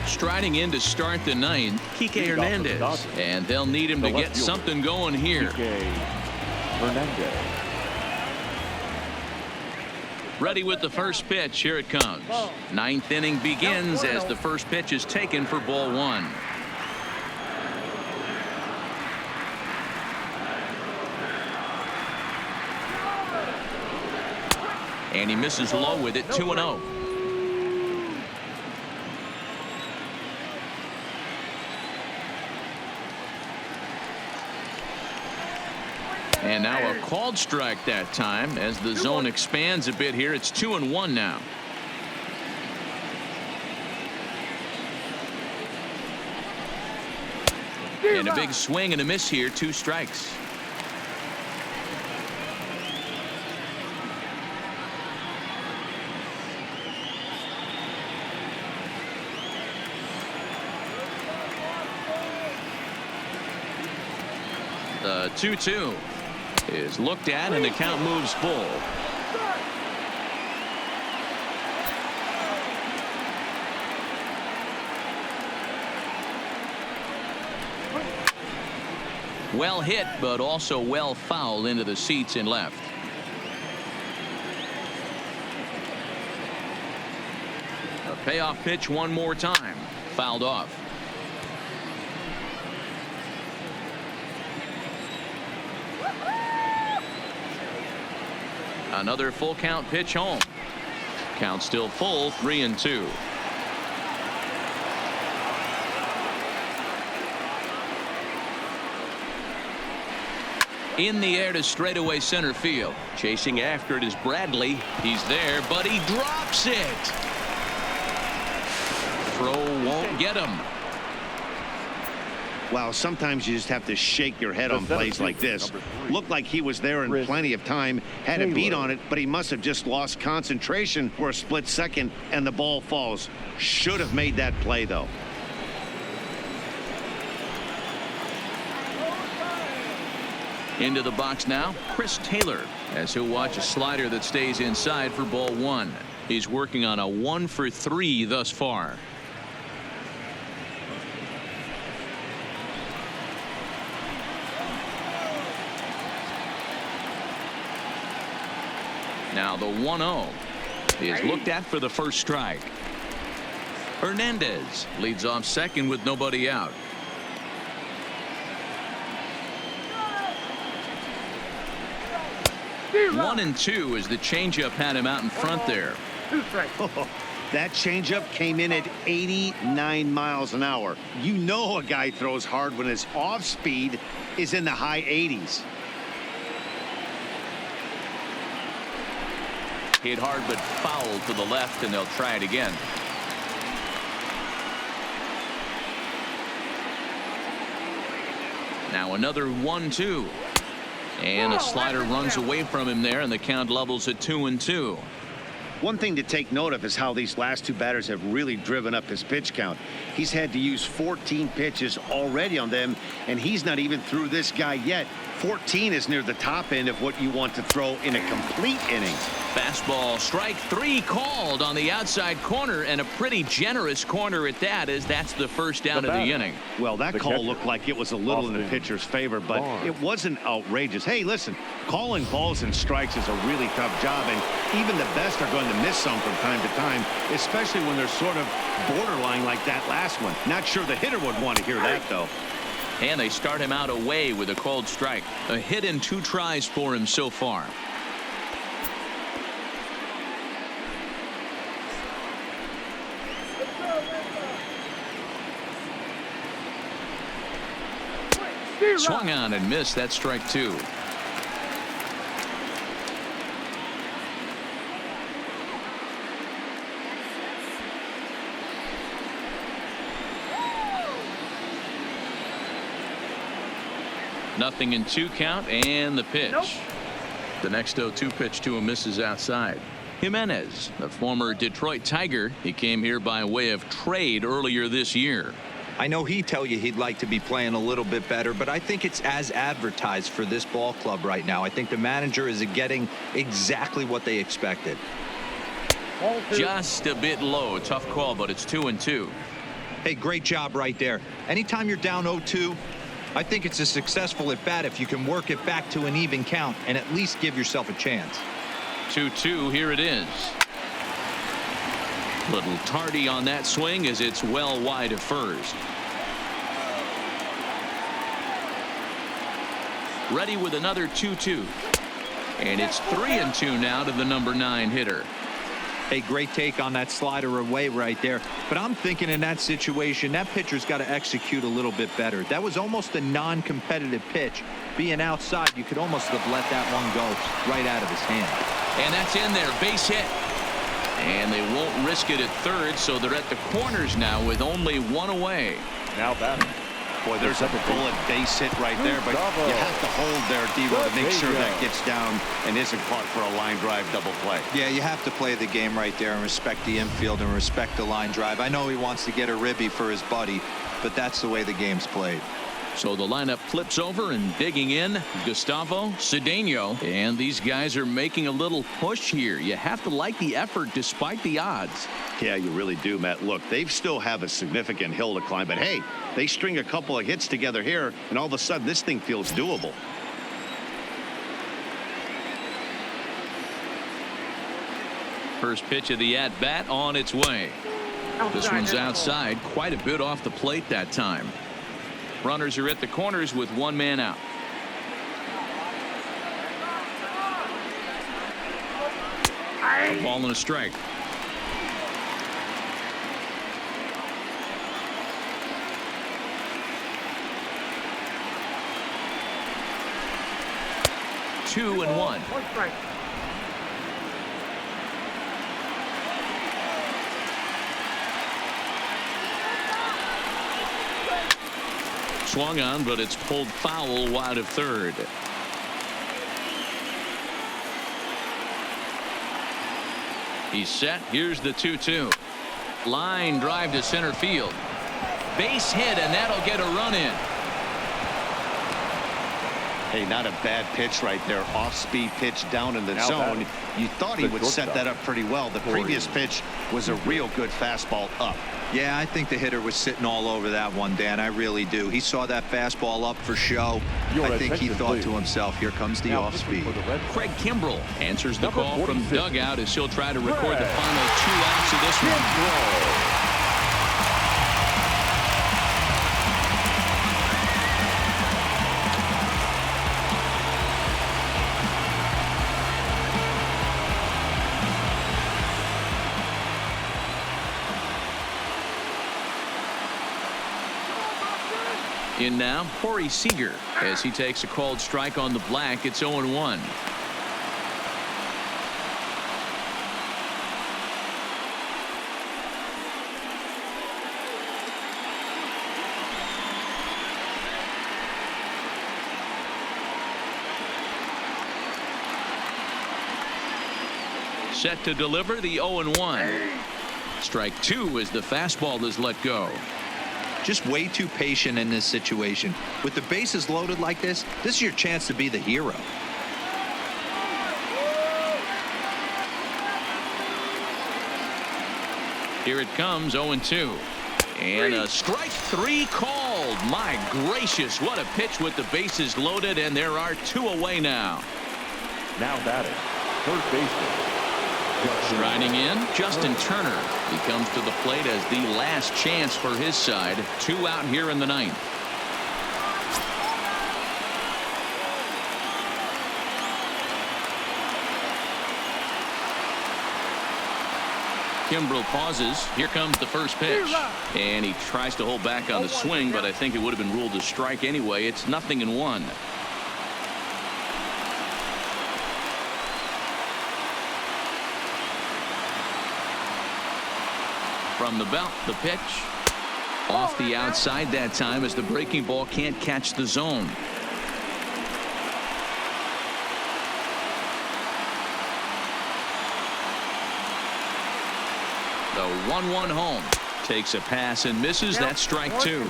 Striding in to start the ninth, Kike Hernandez, and they'll need him to get something going here. Hernandez. Ready with the first pitch. Here it comes. Ninth inning begins as the first pitch is taken for ball one. And he misses low with it. 2-0. And now a called strike that time as the zone expands a bit here. It's 2-1 now. And a big swing and a miss here. 2 strikes. The 2-2 is looked at and the count moves full. Well hit, but also well fouled into the seats in left. A payoff pitch one more time. Fouled off. Another full count pitch home. Count still full. 3-2. In the air to straightaway center field. Chasing after it is Bradley. He's there, but he drops it. Throw won't get him. Wow, sometimes you just have to shake your head on plays like this. Looked like he was there in plenty of time, had a beat on it, but he must have just lost concentration for a split second, and the ball falls. Should have made that play, though. Into the box now, Chris Taylor, as he'll watch a slider that stays inside for ball one. He's working on a 1-for-3 thus far. Now the 1-0 is looked at for the first strike. Hernandez leads off second with nobody out. One and two as the changeup had him out in front there. That changeup came in at 89 miles an hour. You know a guy throws hard when his off speed is in the high 80s. Hit hard but foul to the left, and they'll try it again. Now another 1-2. And a slider runs away from him there, and the count levels at 2-2. One thing to take note of is how these last two batters have really driven up his pitch count. He's had to use 14 pitches already on them, and he's not even through this guy yet. 14 is near the top end of what you want to throw in a complete inning. Fastball strike three called on the outside corner, and a pretty generous corner at that, as that's the first down of the inning. Well, that call looked like it was a little in the pitcher's favor, but it wasn't outrageous. Hey, listen, calling balls and strikes is a really tough job, and even the best are going to miss some from time to time, especially when they're sort of borderline like that last one. Not sure the hitter would want to hear that, though. And they start him out away with a called strike. A hit in 2 tries for him so far. Swung on and missed. That's strike 2. 0-2 count and the pitch. Nope. The next 0-2 pitch to him misses outside. Jimenez, the former Detroit Tiger, he came here by way of trade earlier this year. I know he'd tell you he'd like to be playing a little bit better, but I think it's as advertised for this ball club right now. I think the manager is getting exactly what they expected. Just a bit low. Tough call, but it's 2-2. Hey, great job right there. Anytime you're down 0-2, I think it's a successful at bat if you can work it back to an even count and at least give yourself a chance. 2-2, here it is. Little tardy on that swing as it's well wide of first. Ready with another 2-2. And it's 3-2 now to the number 9 hitter. Hey, great take on that slider away right there. But I'm thinking in that situation, that pitcher's got to execute a little bit better. That was almost a non-competitive pitch. Being outside, you could almost have let that one go right out of his hand. And that's in there. Base hit. And they won't risk it at third, so they're at the corners now with only one away. Now batting. Boy, there's a bullet base hit right there, but you have to hold there, Devo, to make sure that gets down and isn't caught for a line drive double play. Yeah, you have to play the game right there and respect the infield and respect the line drive. I know he wants to get a ribby for his buddy, but that's the way the game's played. So the lineup flips over and digging in Gustavo, Cedeno, and these guys are making a little push here. You have to like the effort despite the odds. Yeah, you really do, Matt. Look, they still have a significant hill to climb, but hey, they string a couple of hits together here, and all of a sudden this thing feels doable. First pitch of the at-bat on its way. This one's outside, quite a bit off the plate that time. Runners are at the corners with one man out. A ball and a strike. Two and one. Swung on, but it's pulled foul wide of third. He's set. Here's the 2-2. Line drive to center field. Base hit, and that'll get a run in. Hey, not a bad pitch right there. Off-speed pitch down in the zone. You thought he would set that up pretty well. The previous pitch was a real good fastball up. Yeah, I think the hitter was sitting all over that one, Dan. I really do. He saw that fastball up for show. I think he thought to himself, here comes the off-speed. Craig Kimbrell answers the call from dugout as he'll try to record the final 2 outs of this one. In now, Corey Seager as he takes a called strike on the black. It's 0-1. Set to deliver the 0-1. Strike 2 as the fastball is let go. Just way too patient in this situation. With the bases loaded like this is your chance to be the hero. Here it comes, 0-2. And a strike 3 called. My gracious, what a pitch with the bases loaded, and there are 2 away now. Now batting, third baseman. Striding in, Justin Turner. He comes to the plate as the last chance for his side. 2 out here in the 9th. Kimbrell pauses. Here comes the first pitch. And he tries to hold back on the swing, but I think it would have been ruled a strike anyway. It's 0-1. From the belt, the pitch. Off the outside that time as the breaking ball can't catch the zone. The 1-1 home. Takes a pass and misses. That's strike 2.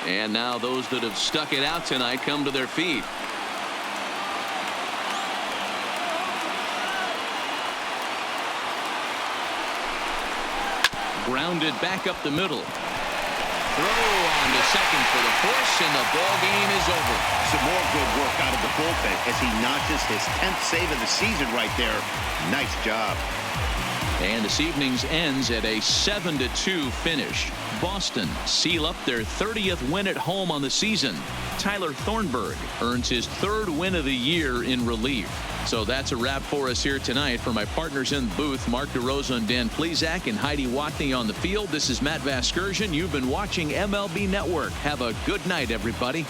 And now those that have stuck it out tonight come to their feet. Grounded back up the middle. Throw on to second for the force, and the ball game is over. Some more good work out of the bullpen as he notches his 10th save of the season right there. Nice job. And this evening's ends at a 7-2 finish. Boston seal up their 30th win at home on the season. Tyler Thornburg earns his 3rd win of the year in relief. So that's a wrap for us here tonight. For my partners in the booth, Mark DeRosa and Dan Plesac and Heidi Watney on the field, this is Matt Vasgersian. You've been watching MLB Network. Have a good night, everybody.